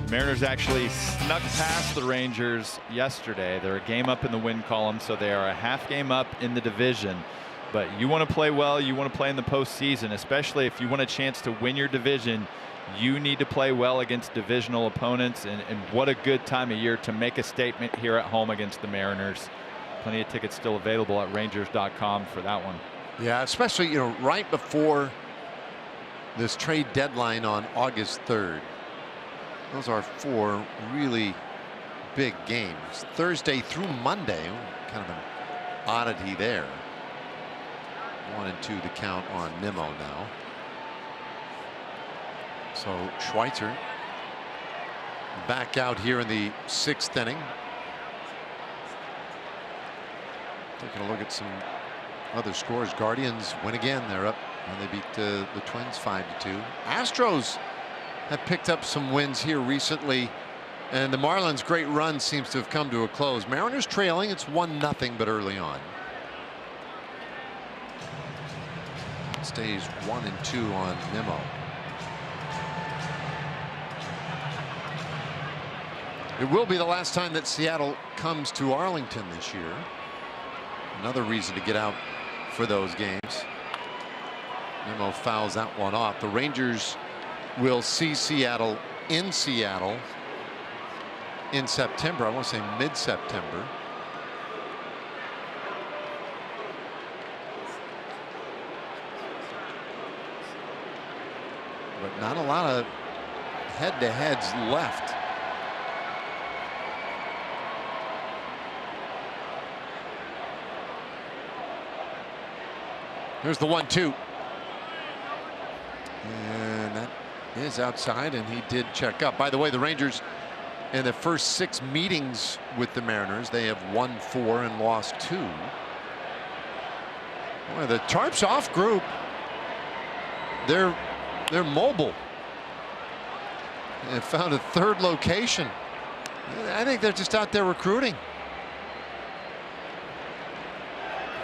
Mariners actually snuck past the Rangers yesterday. They're a game up in the win column, so they are a half game up in the division. But you want to play well, you want to play in the postseason, especially if you want a chance to win your division. You need to play well against divisional opponents, and what a good time of year to make a statement here at home against the Mariners. Plenty of tickets still available at Rangers.com for that one. Yeah, especially, right before this trade deadline on August 3rd. Those are 4 really big games. Thursday through Monday, kind of an oddity there. 1-2 the count on Nimmo now. So Schweitzer back out here in the 6th inning. Taking a look at some other scores. Guardians win again. They're up and they beat the Twins 5-2. Astros have picked up some wins here recently, and the Marlins' great run seems to have come to a close. Mariners trailing. It's 1-0, but early on. It stays 1-2 on Nimmo. It will be the last time that Seattle comes to Arlington this year. Another reason to get out for those games. Nimmo fouls that one off. The Rangers will see Seattle in September. I want to say mid-September. But not a lot of head-to-heads left. Here's the 1-2. And that is outside, and he did check up. By the way, the Rangers in the first 6 meetings with the Mariners, they have won 4 and lost 2. Boy, the Tarps off group, they're mobile. And found a 3rd location. I think they're just out there recruiting.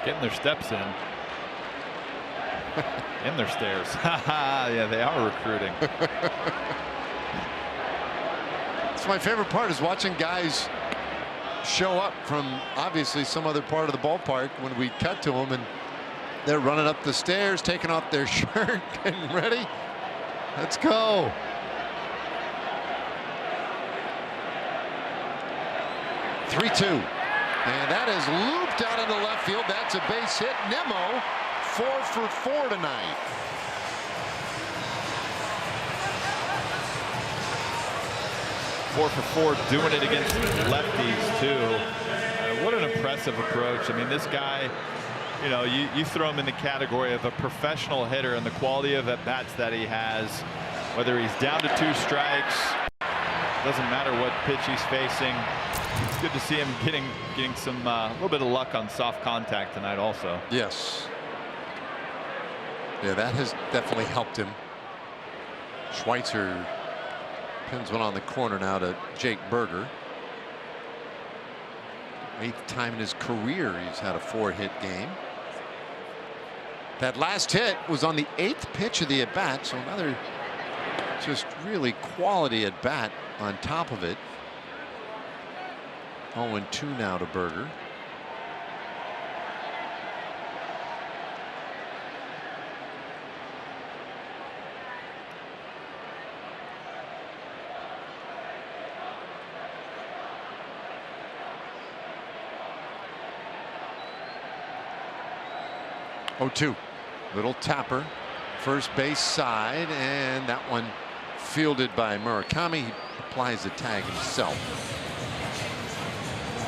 Getting their steps in. In their stairs. Yeah, they are recruiting. It's my favorite part is watching guys show up from obviously some other part of the ballpark when we cut to them, and they're running up the stairs, taking off their shirt, getting ready. Let's go. Three-2, and that is looped out into left field. That's a base hit. Nimmo 4 for 4 tonight. Four for 4, doing it against lefties too. What an impressive approach. I mean, this guy, you throw him in the category of a professional hitter, and the quality of at-bats that he has, whether he's down to 2 strikes, doesn't matter what pitch he's facing. It's good to see him getting some a little bit of luck on soft contact tonight also. Yes. Yeah, that has definitely helped him. Schweitzer pins one on the corner now to Jake Berger. 8th time in his career he's had a 4-hit game. That last hit was on the 8th pitch of the at bat, so another just really quality at bat on top of it. 0-2 now to Berger. Oh, 2. Little tapper, first base side, and that one fielded by Murakami. He applies the tag himself.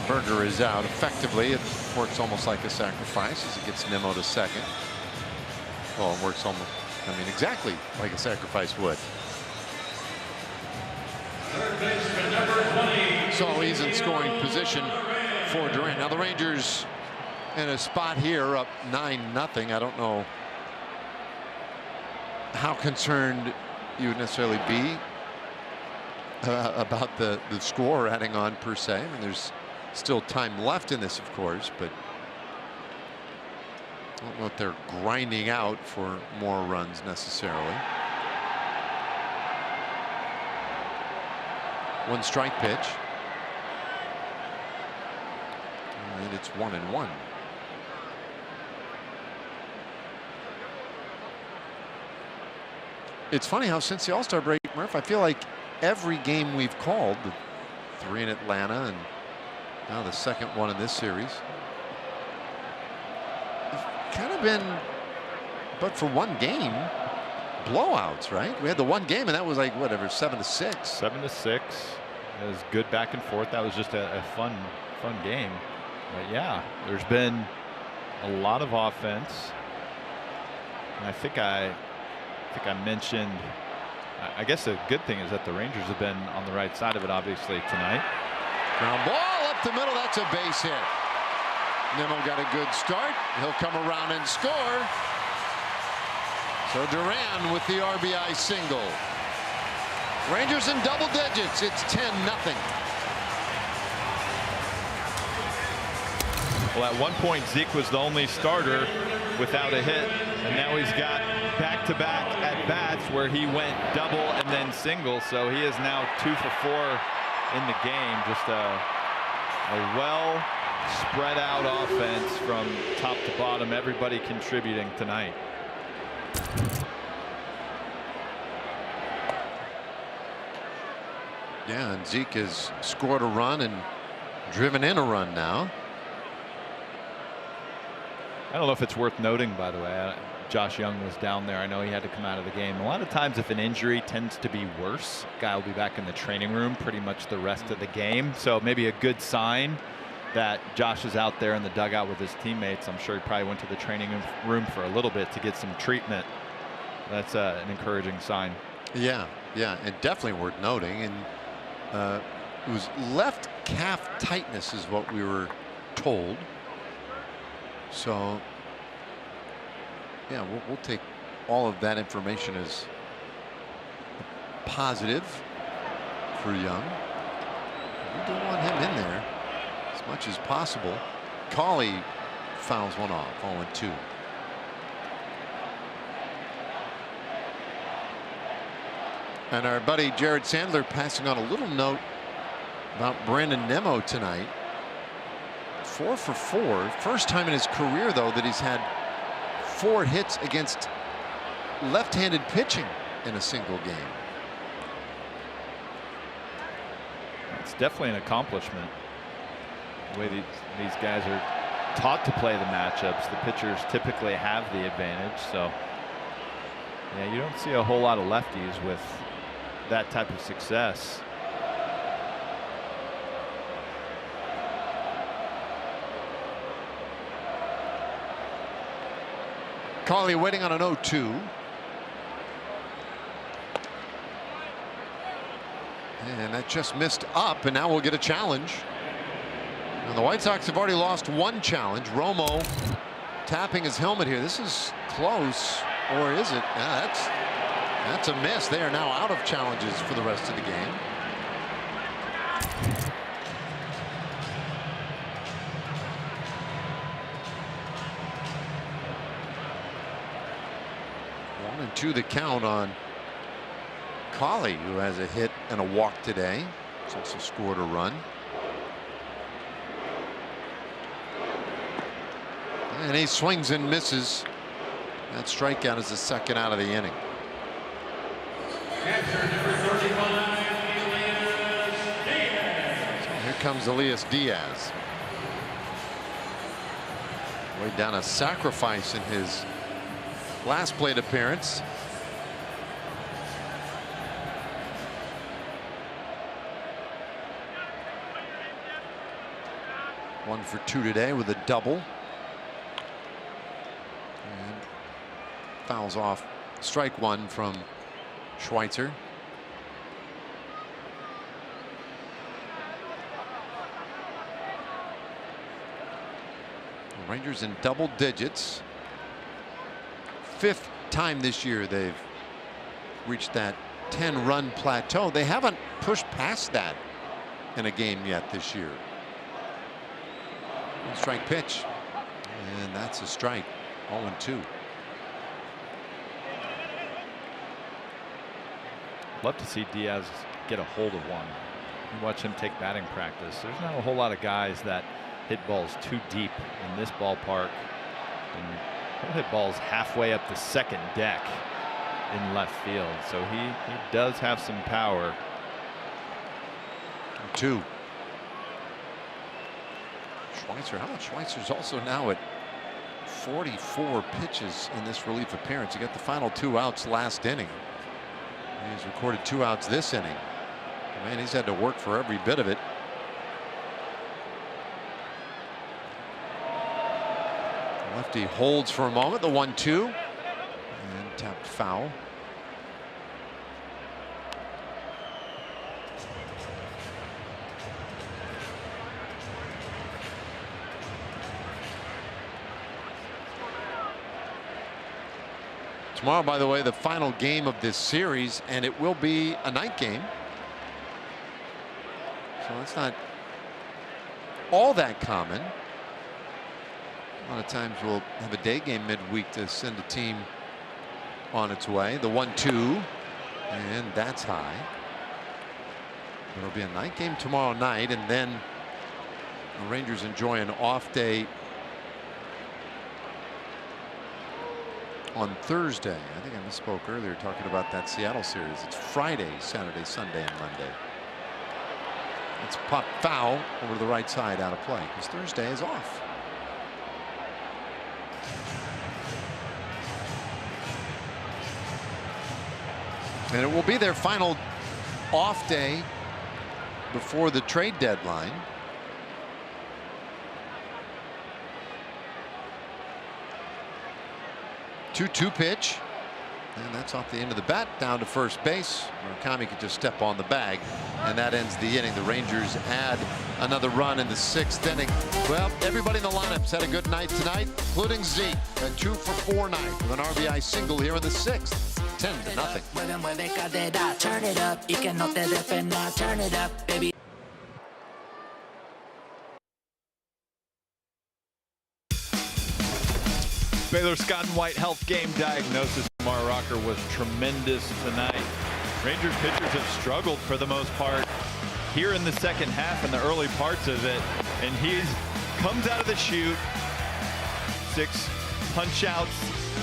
Berger is out effectively. It works almost like a sacrifice as he gets Nimmo to second. Well, it works almost, I mean, exactly like a sacrifice would. So he's in scoring position for Durant. Now the Rangers in a spot here up 9-0. I don't know how concerned you would necessarily be about the score adding on per se. I mean, there's still time left in this, of course, but I don't know if they're grinding out for more runs necessarily. 1 strike pitch, and it's 1-1. It's funny how since the All-Star break, Murph, I feel like every game we've called, the 3 in Atlanta and now the second one in this series, have kind of been, but for one game, blowouts, right? We had the one game and that was like whatever, 7-6. 7-6. It was good back and forth. That was just a fun game. But yeah, there's been a lot of offense. And I think I mentioned, I guess the good thing is that the Rangers have been on the right side of it obviously tonight. Ground ball up the middle. That's a base hit. Nimmo got a good start. He'll come around and score. So Duran with the RBI single. Rangers in double digits. It's 10-0. Well, at one point Zeke was the only starter without a hit, and now he's got back-to-back at bats where he went double and then single, so he is now 2 for 4 in the game. Just a well spread out offense from top to bottom, everybody contributing tonight. Yeah, and Zeke has scored a run and driven in a run now. I don't know if it's worth noting, by the way, Josh Young was down there. I know he had to come out of the game. A lot of times if an injury tends to be worse, guy will be back in the training room pretty much the rest of the game. So maybe a good sign that Josh is out there in the dugout with his teammates. I'm sure he probably went to the training room for a little bit to get some treatment. That's an encouraging sign. Yeah, and definitely worth noting. And it was left calf tightness is what we were told. So yeah, we'll take all of that information as positive for Young. We do want him in there as much as possible. Cauley fouls one off. 0-2. And our buddy Jared Sandler passing on a little note about Brandon Nimmo tonight. 4 for 4. First time in his career, though, that he's had 4 hits against left-handed pitching in a single game. It's definitely an accomplishment. The way these guys are taught to play the matchups, the pitchers typically have the advantage. So yeah, you don't see a whole lot of lefties with that type of success. Cauley waiting on an 0-2. And that just missed up, and now we'll get a challenge. Now the White Sox have already lost 1 challenge. Romo tapping his helmet here. This is close, or is it? Yeah, that's a miss. They are now out of challenges for the rest of the game. 1-2 the count on Colley, who has a hit and a walk today. He's also scored a run. And he swings and misses. That strikeout is the second out of the inning. Here comes Elias Diaz. Way down a sacrifice in his last plate appearance. One for two today with a double. And fouls off strike one from Schweitzer. The Rangers in double digits. Fifth time this year they've reached that 10-run plateau. They haven't pushed past that in a game yet this year. Strike pitch, and that's a strike. 0-2. Love to see Diaz get a hold of one. You watch him take batting practice. There's not a whole lot of guys that hit balls too deep in this ballpark. And he'll hit balls halfway up the second deck in left field. So he does have some power. 2. Schweitzer, how about Schweitzer's also now at 44 pitches in this relief appearance. He got the final 2 outs last inning. He's recorded 2 outs this inning. Man, he's had to work for every bit of it. Lefty holds for a moment. The 1-2 and tapped foul. Tomorrow, by the way, the final game of this series, and it will be a night game. So it's not all that common. A lot of times we'll have a day game midweek to send a team on its way. The 1-2, and that's high. It'll be a night game tomorrow night, and then the Rangers enjoy an off day on Thursday. I think I misspoke earlier talking about that Seattle series. It's Friday, Saturday, Sunday, and Monday. It's pop foul over to the right side, out of play, because Thursday is off. And it will be their final off day before the trade deadline. Two pitch, and that's off the end of the bat down to first base. Murakami could just step on the bag, and that ends the inning. The Rangers add another run in the 6th inning. Well, everybody in the lineup's had a good night tonight, including Zeke, a 2-for-4 night with an RBI single here in the 6th. 10-0. Turn it up, y que no te dé pena. Turn it up, baby. Baylor Scott and White Health Game Diagnosis. Mar Rocker was tremendous tonight. Rangers pitchers have struggled for the most part here in the second half and the early parts of it, and he comes out of the chute. 6 punch outs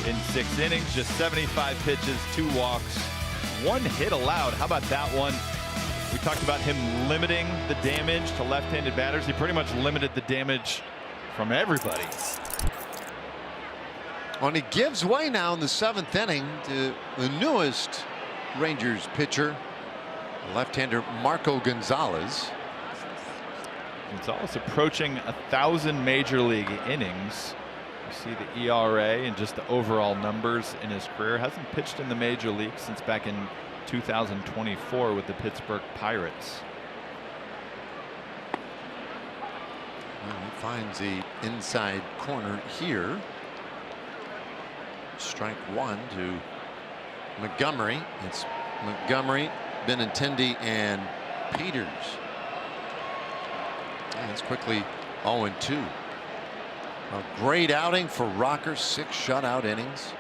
in 6 innings, just 75 pitches, 2 walks, 1 hit allowed. How about that one? We talked about him limiting the damage to left-handed batters. He pretty much limited the damage from everybody. And he gives way now in the 7th inning to the newest Rangers pitcher, left-hander Marco Gonzalez. Gonzalez approaching 1,000 major league innings. You see the ERA and just the overall numbers in his career. Hasn't pitched in the major league since back in 2024 with the Pittsburgh Pirates. Well, he finds the inside corner here. Strike 1 to Montgomery. It's Montgomery, Benintendi, and Peters. And it's quickly 0-2. A great outing for Rocker, 6 shutout innings.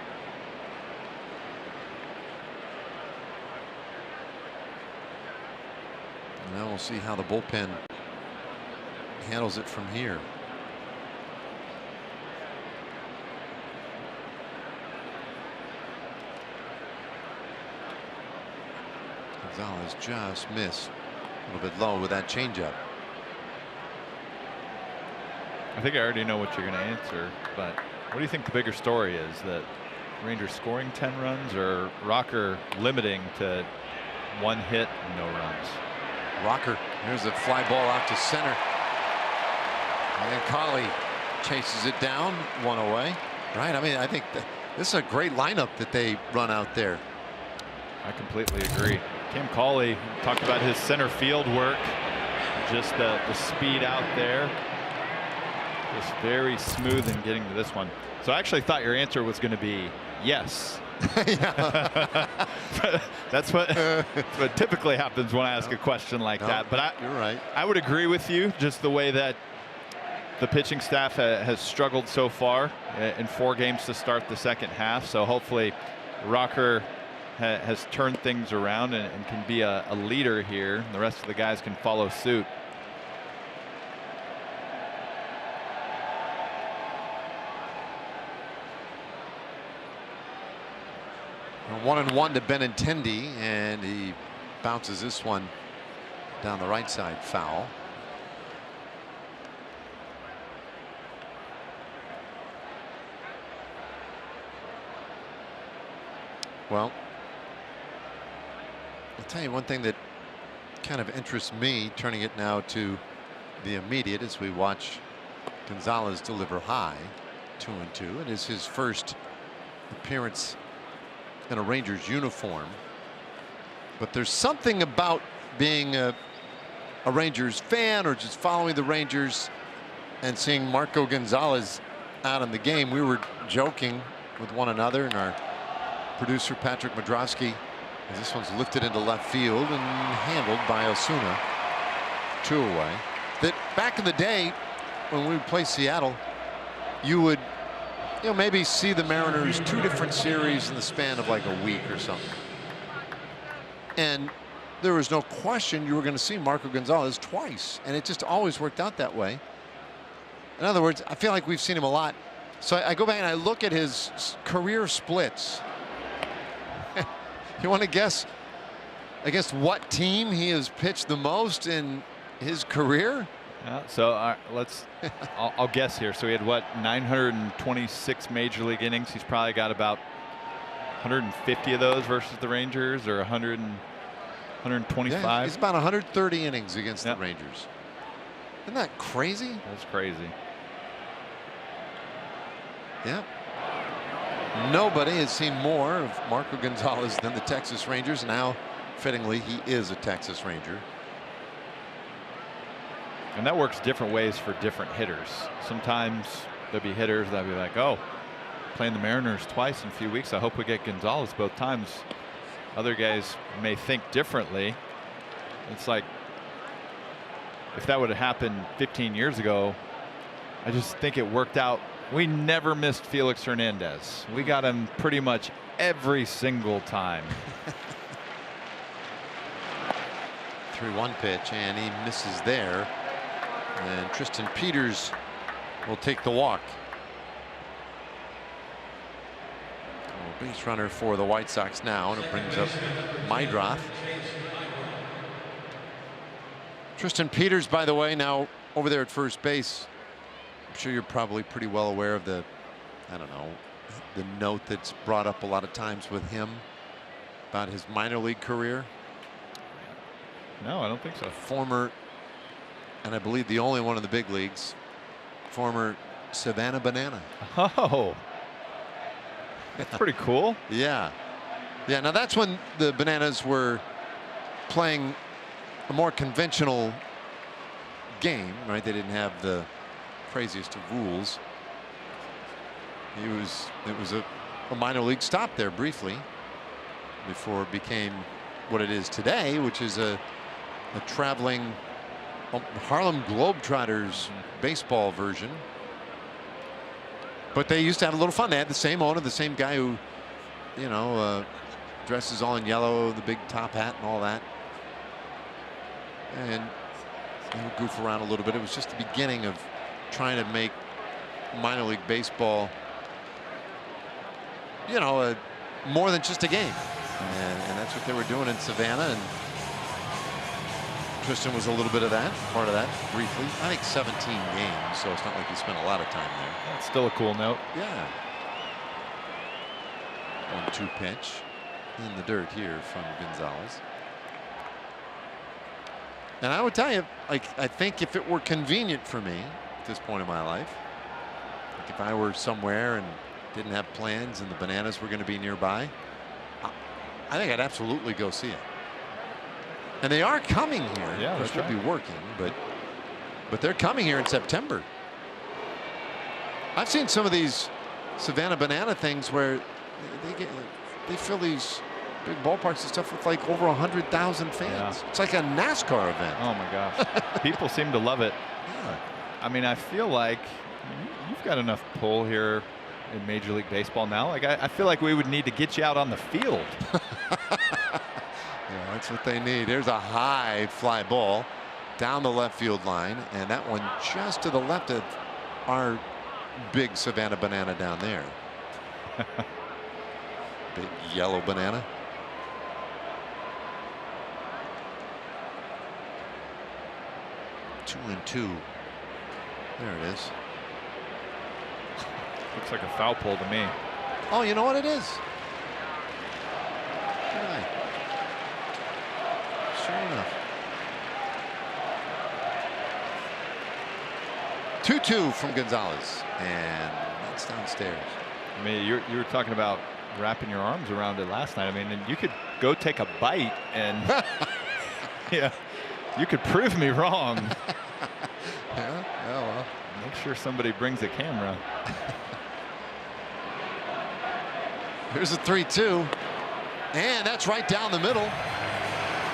now we'll see how the bullpen handles it from here. Gonzalez just missed a little bit low with that changeup. I think I already know what you're going to answer, but what do you think the bigger story is? That Rangers scoring 10 runs or Rocker limiting to 1 hit and no runs? Rocker, here's a fly ball out to center. And Colley chases it down, 1 away. Right? I mean, I think this is a great lineup that they run out there. I completely agree. Cam Colley talked about his center field work, just the speed out there. Just very smooth in getting to this one. So I actually thought your answer was going to be yes. That's what typically happens when I ask a question like that. But you're right. I would agree with you, just the way that the pitching staff has struggled so far in 4 games to start the second half. So hopefully Rocker has turned things around and can be a leader here. The rest of the guys can follow suit. A 1-1 to Benintendi, and he bounces this one down the right side, foul. Well, I'll tell you one thing that kind of interests me, turning it now to the immediate as we watch Gonzalez deliver high, 2-2. It is his first appearance in a Rangers uniform. But there's something about being a Rangers fan or just following the Rangers and seeing Marco Gonzalez out in the game. We were joking with one another, and our producer Patrick Madrowski, as this one's lifted into left field and handled by Osuna, 2 away. That back in the day when we would play Seattle, you would maybe see the Mariners 2 different series in the span of like a week or something, and there was no question you were going to see Marco Gonzalez twice, and it just always worked out that way. In other words, I feel like we've seen him a lot. So I go back and I look at his career splits. You want to guess against what team he has pitched the most in his career? Yeah, so let's I'll guess here. So he had what, 926 major league innings. He's probably got about 150 of those versus the Rangers, or 125. Yeah, he's about 130 innings against the Rangers. Isn't that crazy? That's crazy. Yeah. Nobody has seen more of Marco Gonzalez than the Texas Rangers. Now, fittingly, he is a Texas Ranger. And that works different ways for different hitters. Sometimes there'll be hitters that'll be like, oh, playing the Mariners twice in a few weeks, I hope we get Gonzalez both times. Other guys may think differently. It's like, if that would have happened 15 years ago, I just think it worked out. We never missed Felix Hernandez. We got him pretty much every single time. 3-1 pitch, and he misses there. And Tristan Peters will take the walk. Base runner for the White Sox now, and it brings up Meidroth. Tristan Peters, by the way, now over there at first base. I'm sure you're probably pretty well aware of the, I don't know, the note that's brought up a lot of times with him about his minor league career. No, I don't think so. Former, and I believe the only one in the big leagues, former Savannah Banana. Oh, that's pretty cool. Yeah. Yeah. Now that's when the Bananas were playing a more conventional game, right? They didn't have the craziest of rules. It was a minor league stop there briefly before it became what it is today, which is a traveling Harlem Globetrotters baseball version. But they used to have a little fun. They had the same owner, the same guy who, dresses all in yellow, the big top hat and all that. and he'll goof around a little bit. It was just the beginning of trying to make minor league baseball, you know, more than just a game, and that's what they were doing in Savannah. And Tristan was a little bit of that, part of that, briefly. I think 17 games, so it's not like he spent a lot of time there. That's still a cool note. Yeah. 1-2 pitch in the dirt here from Gonzalez. And I would tell you, like, I think if it were convenient for me at this point in my life, like if I were somewhere and didn't have plans and the Bananas were going to be nearby, I think I'd absolutely go see it. And they are coming here. Yeah, they should be working, but they're coming here in September. I've seen some of these Savannah Banana things where they fill these big ballparks and stuff with like over 100,000 fans. Yeah. It's like a NASCAR event. Oh my gosh. People seem to love it. Yeah. I mean, I feel like you've got enough pull here in Major League Baseball now. Like I feel like we would need to get you out on the field. Yeah, that's what they need. Here's a high fly ball down the left field line, and that one just to the left of our big Savannah Banana down there. Big yellow banana. Two and two. There it is. Looks like a foul pole to me. Oh, you know what it is? Look at that. Sure enough. 2-2 from Gonzalez, and that's downstairs. I mean, you were talking about wrapping your arms around it last night. I mean, and you could go take a bite and yeah, you could prove me wrong. Yeah, well. Make sure somebody brings a camera. Here's a 3-2, and that's right down the middle.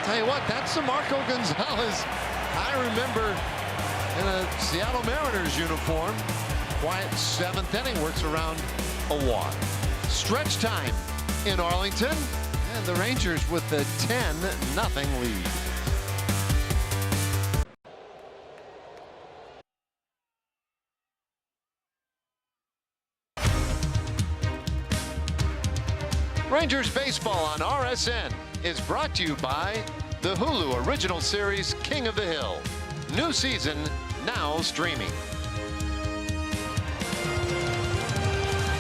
Tell you what, that's the Marco Gonzalez I remember in a Seattle Mariners uniform. Quiet seventh inning, works around a walk. Stretch time in Arlington, and the Rangers with the 10-0 lead. Rangers baseball on RSN is brought to you by the Hulu original series King of the Hill. New season now streaming.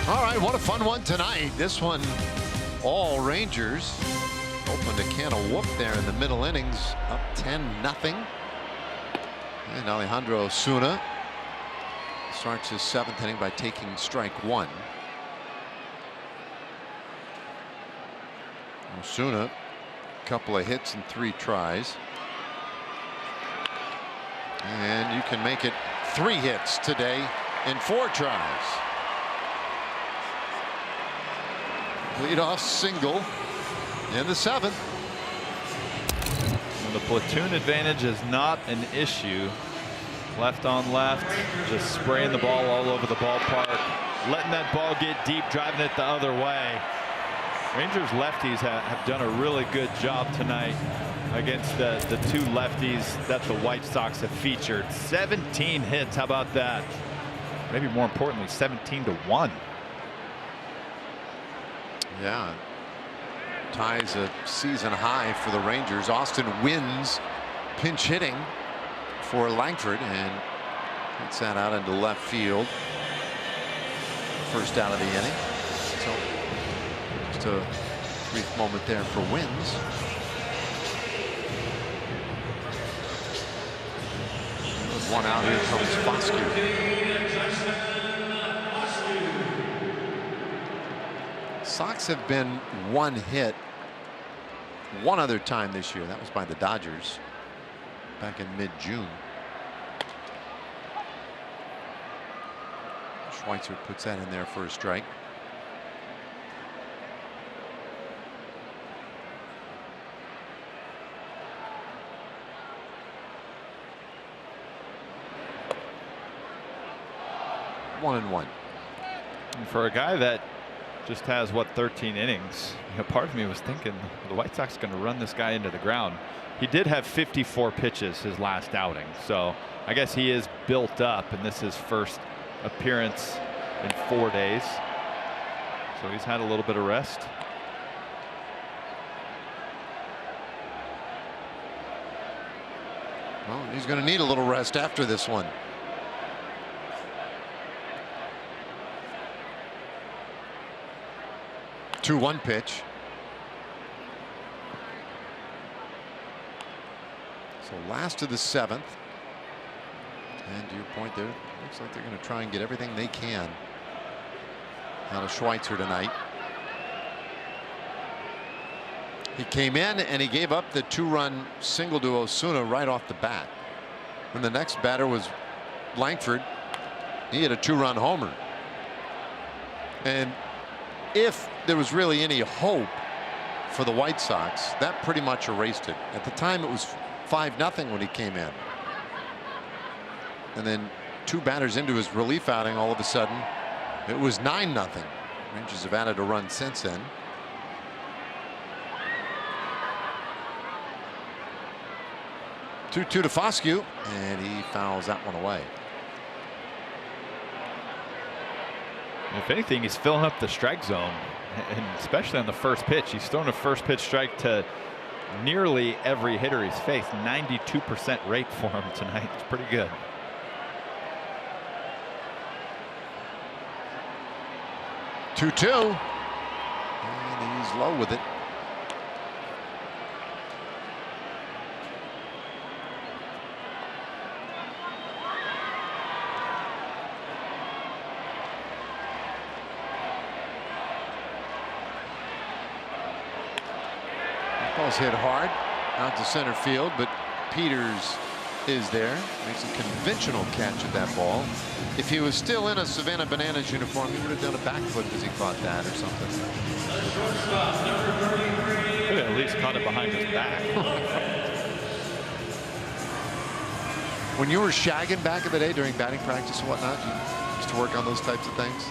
All right, what a fun one tonight. This one, all Rangers. Opened a can of whoop there in the middle innings, up 10-0. And Alejandro Osuna starts his seventh inning by taking strike one. Osuna, a couple of hits and 3 tries. And you can make it 3 hits today in 4 tries. Leadoff single in the 7th. And the platoon advantage is not an issue. Left on left, just spraying the ball all over the ballpark, letting that ball get deep, driving it the other way. Rangers lefties have done a really good job tonight against the 2 lefties that the White Sox have featured. 17 hits, how about that? Maybe more importantly, 17-1. Yeah, ties a season high for the Rangers. Austin wins pinch hitting for Langford and hits that out into left field. First out of the inning. So just a brief moment there for Wins. One out, here comes Foscue. Sox have been 1 hit one other time this year. That was by the Dodgers back in mid-June. Schweitzer puts that in there for a strike. One and one. And for a guy that just has, what, 13 innings. You know, part of me was thinking the White Sox are going to run this guy into the ground. He did have 54 pitches his last outing, so I guess he is built up, and this is his first appearance in 4 days. So he's had a little bit of rest. Well, he's going to need a little rest after this one. Two 1 pitch. So last of the 7th. And to your point there, looks like they're going to try and get everything they can out of Schweitzer tonight. He came in and he gave up the 2-run single to Osuna right off the bat. When the next batter was Langford, he had a 2-run homer. And if there was really any hope for the White Sox, that pretty much erased it. At the time, it was 5-0 when he came in. And then 2 batters into his relief outing, all of a sudden, it was 9-0. Rangers have added a run since then. 2-2 to Foscue, and he fouls that one away. If anything, he's filling up the strike zone, and especially on the first pitch. He's thrown a first pitch strike to nearly every hitter he's faced. 92% rate for him tonight. It's pretty good. Two-two, and he's low with it. Ball's hit hard out to center field, but Peters is there. Makes a conventional catch at that ball. If he was still in a Savannah Bananas uniform, he would have done a backflip because he caught that or something. Could have at least caught it behind his back. When you were shagging back in the day during batting practice and whatnot, you used to work on those types of things?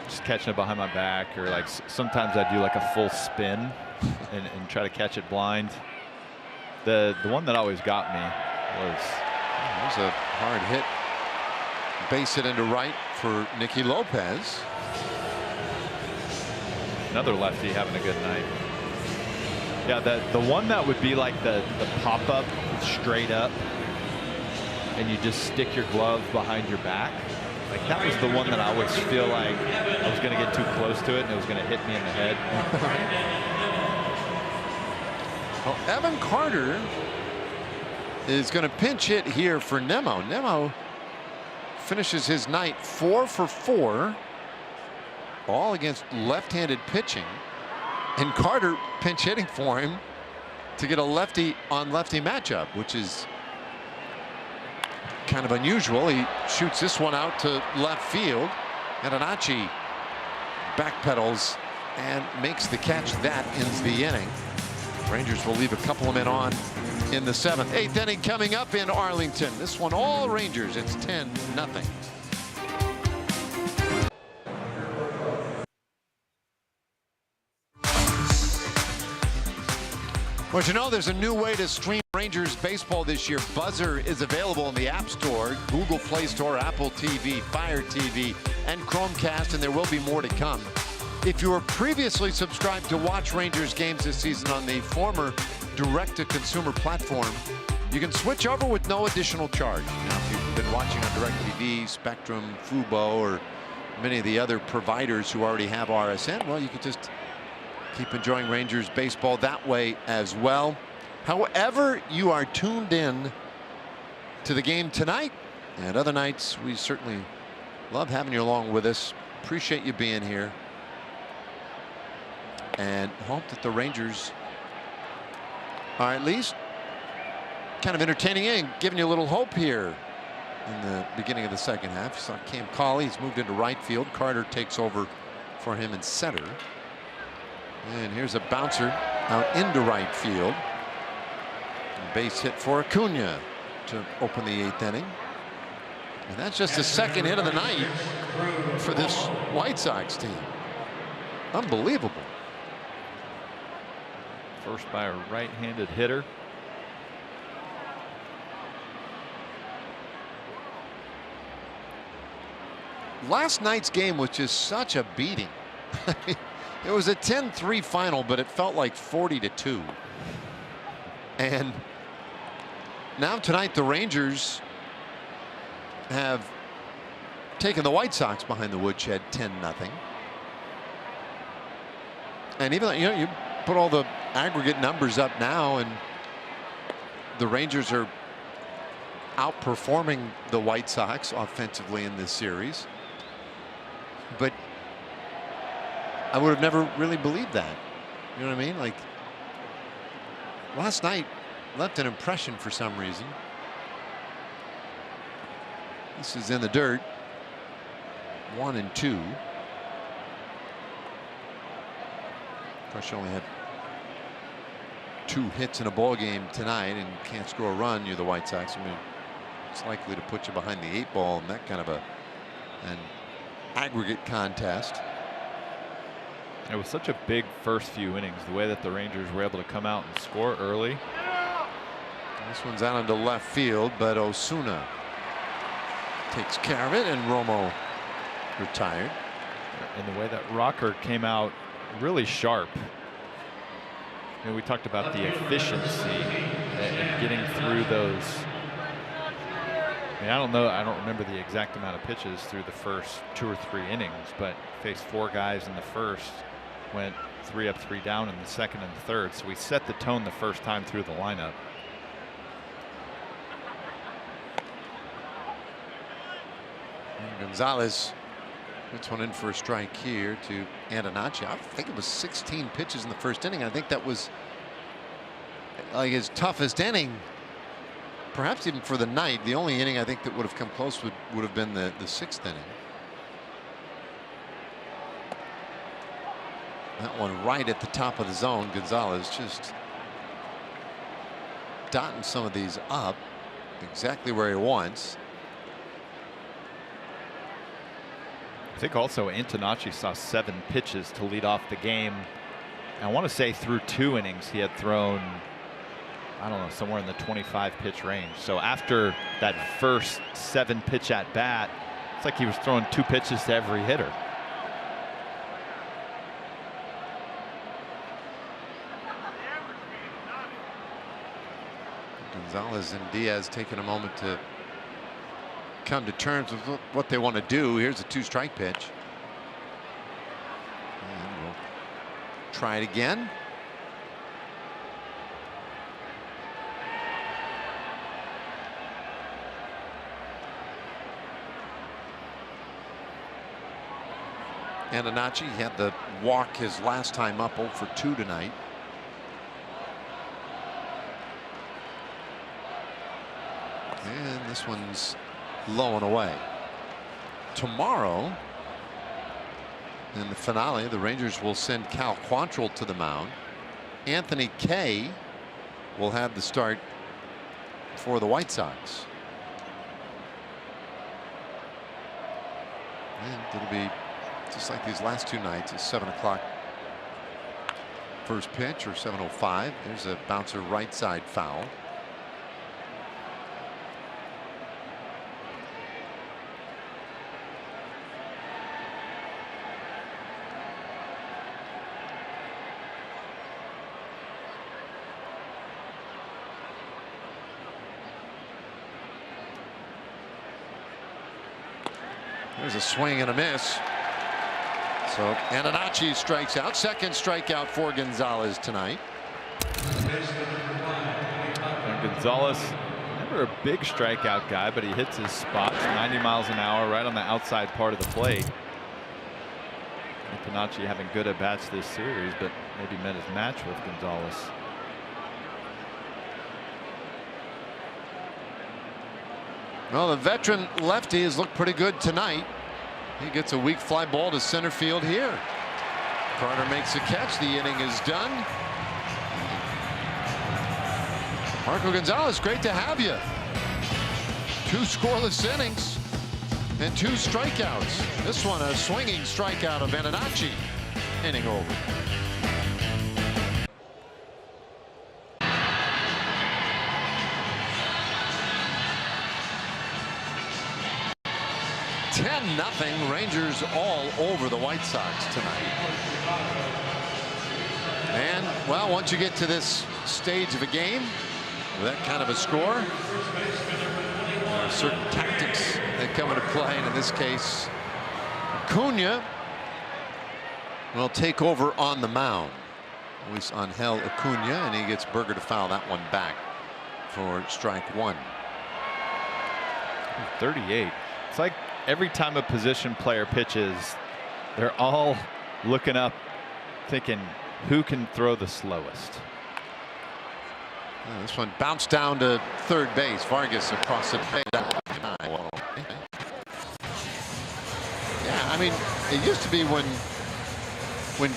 Just catching it behind my back, or like sometimes I do like a full spin and try to catch it blind. The one that always got me was there's a hard hit, base hit into right for Nicky Lopez. Another lefty having a good night. Yeah, the one that would be like the pop-up straight up, and you just stick your glove behind your back. Like, that was the one that I always feel like I was going to get too close to it and it was going to hit me in the head. Well, Evan Carter is going to pinch hit here for Nemo. Nemo finishes his night 4 for 4, all against left-handed pitching, and Carter pinch hitting for him to get a lefty on lefty matchup, which is kind of unusual. He shoots this one out to left field, and Anachi backpedals and makes the catch. That ends the inning. Rangers will leave a couple of men on in the 7th. 8th inning coming up in Arlington. This one all Rangers. It's 10-0. Well, you know, there's a new way to stream Rangers baseball this year. Buzzer is available in the App Store, Google Play Store, Apple TV, Fire TV, and Chromecast, and there will be more to come. If you were previously subscribed to watch Rangers games this season on the former direct-to-consumer platform, you can switch over with no additional charge. Now, if you've been watching on DirecTV, Spectrum, Fubo, or many of the other providers who already have RSN, well, you could just keep enjoying Rangers baseball that way as well. However you are tuned in to the game tonight and other nights, we certainly love having you along with us. Appreciate you being here, and hope that the Rangers are at least kind of entertaining and giving you a little hope here in the beginning of the second half. You saw Cam Cauley, he's moved into right field. Carter takes over for him in center. And here's a bouncer out into right field. Base hit for Acuna to open the 8th inning. And that's just the second hit of the night for this White Sox team. Unbelievable. First by a right-handed hitter. Last night's game was just such a beating. It was a 10-3 final, but it felt like 40-2. And now tonight the Rangers have taken the White Sox behind the woodshed 10-0. And even though, you put all the aggregate numbers up now, and the Rangers are outperforming the White Sox offensively in this series. But I would have never really believed that. You know what I mean? Like, last night left an impression for some reason. This is in the dirt. 1-2. Of course, you only had 2 hits in a ball game tonight and can't score a run. You're the White Sox. I mean, it's likely to put you behind the 8 ball in that kind of an aggregate contest. It was such a big first few innings, the way that the Rangers were able to come out and score early. This one's out into left field, but Osuna takes care of it, and Romo retired. And the way that Rocker came out really sharp. You know, we talked about the efficiency and getting through those. I mean, I don't know. I don't remember the exact amount of pitches through the first 2 or 3 innings, but faced 4 guys in the first, went 3 up, 3 down in the second and the third. So we set the tone the first time through the lineup. And Gonzalez puts one in for a strike here to Antonacci. I think it was 16 pitches in the first inning. I think that was like his toughest inning, perhaps even for the night. The only inning I think that would have come close would have been the 6th inning. That one right at the top of the zone. Gonzalez just dotting some of these up exactly where he wants. I think also Antonacci saw 7 pitches to lead off the game. And I want to say through 2 innings he had thrown, I don't know, somewhere in the 25 pitch range. So after that first 7 pitch at bat, it's like he was throwing 2 pitches to every hitter. Gonzalez and Diaz taking a moment to come to terms with what they want to do. Here's a 2-strike pitch. And we'll try it again. Antonacci had the walk his last time up, 0 for 2 tonight. And this one's low and away. Tomorrow in the finale, the Rangers will send Cal Quantrill to the mound. Anthony Kay will have the start for the White Sox. And it'll be just like these last 2 nights. It's 7 o'clock first pitch, or 7:05. There's a bouncer right side foul. There's a swing and a miss. So Antonacci strikes out. 2nd strikeout for Gonzalez tonight. And Gonzalez, never a big strikeout guy, but he hits his spots 90 miles an hour right on the outside part of the plate. Antonacci having good at bats this series, but maybe met his match with Gonzalez. Well, the veteran lefty has looked pretty good tonight. He gets a weak fly ball to center field here. Carter makes a catch. The inning is done. Marco Gonzalez, great to have you. 2 scoreless innings and 2 strikeouts. This one a swinging strikeout of Antonacci. inning over. Nothing. Rangers all over the White Sox tonight. And well, once you get to this stage of a game with that kind of a score, there are certain tactics that come into play, and in this case, Acuna will take over on the mound. Luis Angel Acuna, and he gets Berger to foul that one back for strike one. 38. It's like every time a position player pitches, they're all looking up thinking, who can throw the slowest? This one bounced down to third base. Vargas across the bay. Yeah, I mean, it used to be when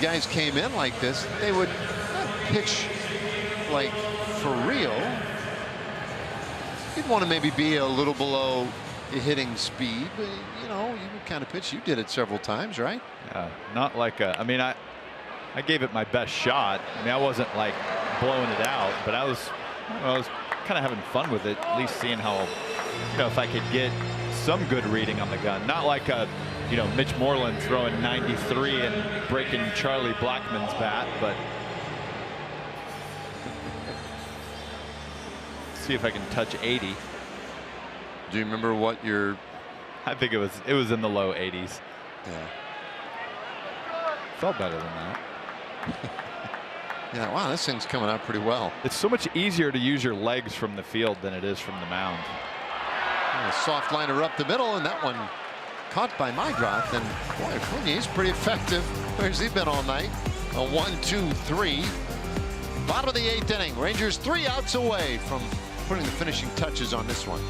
guys came in like this, they would not pitch like for real. You'd want to maybe be a little below hitting speed, but you know, you would kind of pitch. You did it several times, right? Not like a, I mean, I gave it my best shot. I mean, I wasn't like blowing it out, but I was kind of having fun with it, at least seeing how, you know, if I could get some good reading on the gun. Not like a, you know, Mitch Moreland throwing 93 and breaking Charlie Blackmon's bat, but see if I can touch 80. Do you remember what your? I think it was in the low 80s. Yeah. Felt better than that. Yeah, wow, this thing's coming out pretty well. It's so much easier to use your legs from the field than it is from the mound. A soft liner up the middle, and that one caught by Mydroth. And boy, Acunia's pretty effective. Where's he been all night? A 1-2-3. Bottom of the 8th inning. Rangers 3 outs away from putting the finishing touches on this one.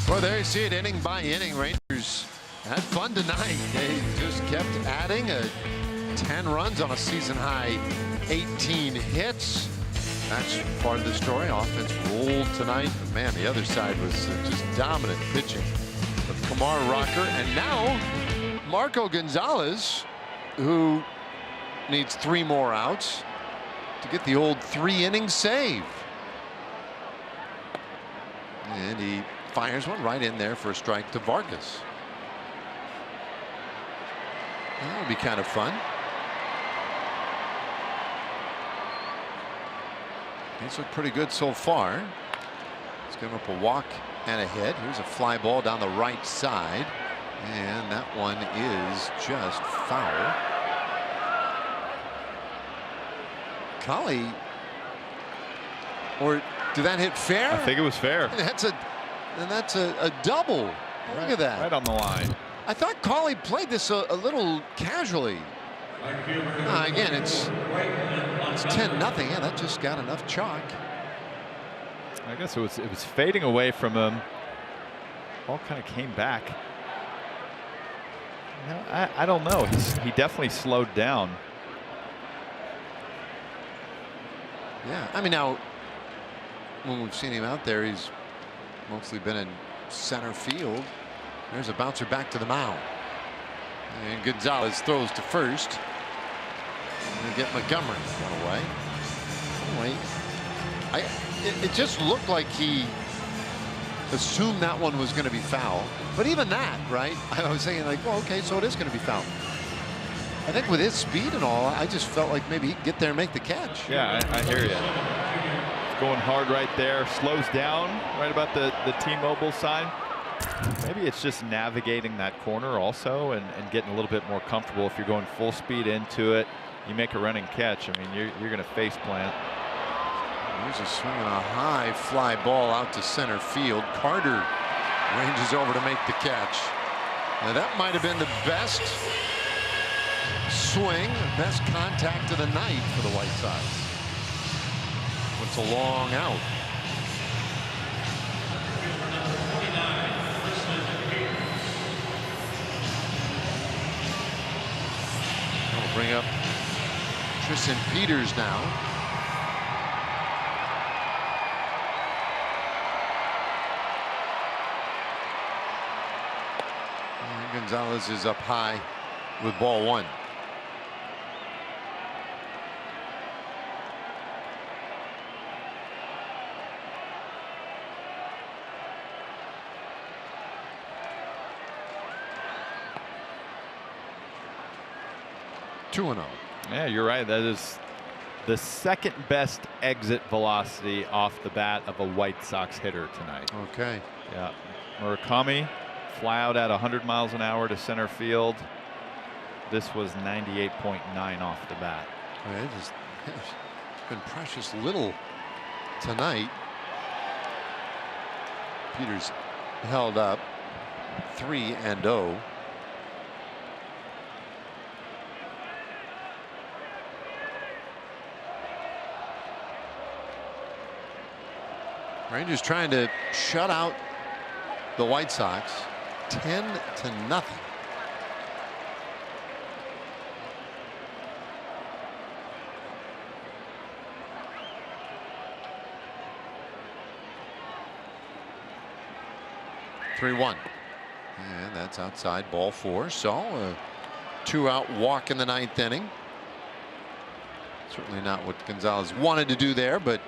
Well, there you see it, inning by inning. Rangers had fun tonight. They just kept adding 10 runs on a season high 18 hits. That's part of the story. Offense rolled tonight. But man, the other side was just dominant pitching with Kamar Rocker. And now Marco Gonzalez, who needs 3 more outs to get the old 3-inning save. And he fires one right in there for a strike to Vargas. That would be kind of fun. He's looked pretty good so far. He's given up a walk and a hit. Here's a fly ball down the right side, and that one is just foul. Collie, or did that hit fair? I think it was fair. That's a double. Look at that. Right on the line. I thought Collie played this a little casually. Again, it's 10-0. Yeah, that just got enough chalk. I guess it was fading away from him. Ball kind of came back. I don't know. He definitely slowed down. Yeah, I mean, now when we've seen him out there, he's mostly been in center field. There's a bouncer back to the mound. And Gonzalez throws to first. And get Montgomery one away. Anyway, it just looked like he assumed that one was going to be foul. But even that, right? I was thinking like, well, okay, so it is going to be foul. I think with his speed and all, I just felt like maybe he could get there and make the catch. Yeah, I hear you. Going hard right there. Slows down right about the T-Mobile sign. Maybe it's just navigating that corner also and getting a little bit more comfortable. If you're going full speed into it, you make a running catch. I mean, you're going to face plant. Here's a swing on a high fly ball out to center field. Carter ranges over to make the catch. Now that might have been the best swing, best contact of the night for the White Sox. It's a long out. We'll bring up Tristan Peters now. Gonzalez is up high with ball one. Two and 0. Yeah, you're right. That is the second best exit velocity off the bat of a White Sox hitter tonight. Okay. Yeah. Murakami fly out at 100 miles an hour to center field. This was 98.9 off the bat. It's been precious little tonight. Peters held up 3-0. Rangers trying to shut out the White Sox 10-0. (3-1), and that's outside, ball four. So a 2-out walk in the ninth inning. Certainly not what Gonzalez wanted to do there, but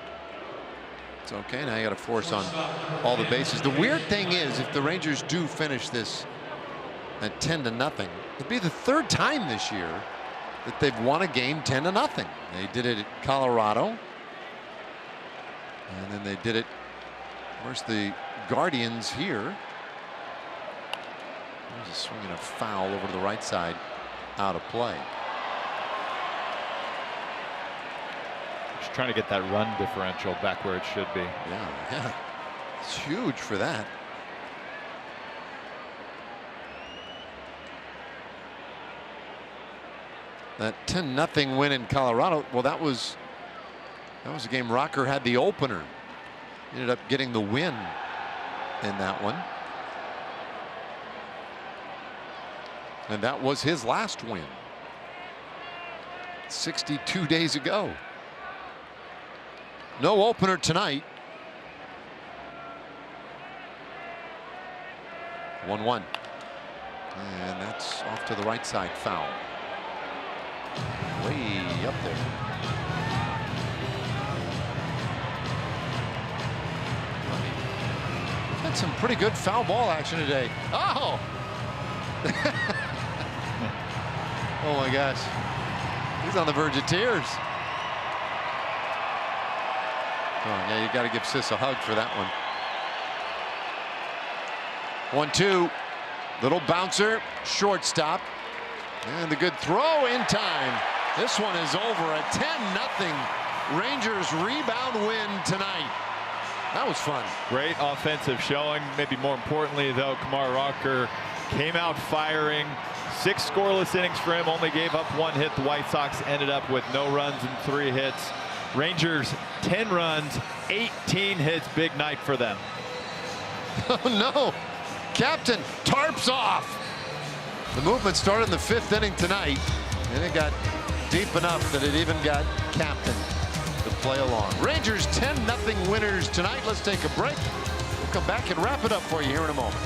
it's okay. Now you got to force on all the bases. The weird thing is, if the Rangers do finish this at 10-0, it'd be the third time this year that they've won a game 10-0. They did it at Colorado, and then they did it versus the Guardians here. There's a swing and a foul over to the right side, out of play. Just trying to get that run differential back where it should be. Yeah, it's huge for that. That 10-0 win in Colorado. Well, that was a game Rocker had the opener. Ended up getting the win in that one. And that was his last win 62 days ago. No opener tonight. 1-1. And that's off to the right side, foul. Way up there. Had some pretty good foul ball action today. Oh! Oh my gosh. He's on the verge of tears. Oh, yeah, you got to give Sis a hug for that one. 1-2. Little bouncer, shortstop. And the good throw in time. This one is over. A 10-0 Rangers rebound win tonight. That was fun. Great offensive showing. Maybe more importantly, though, Kumar Rocker came out firing. 6 scoreless innings for him, only gave up 1 hit. The White Sox ended up with no runs and 3 hits. Rangers 10 runs, 18 hits. Big night for them. Oh no, Captain tarps off. The movement started in the 5th inning tonight, and it got deep enough that it even got Captain to play along. Rangers 10-0 winners tonight. Let's take a break. We'll come back and wrap it up for you here in a moment.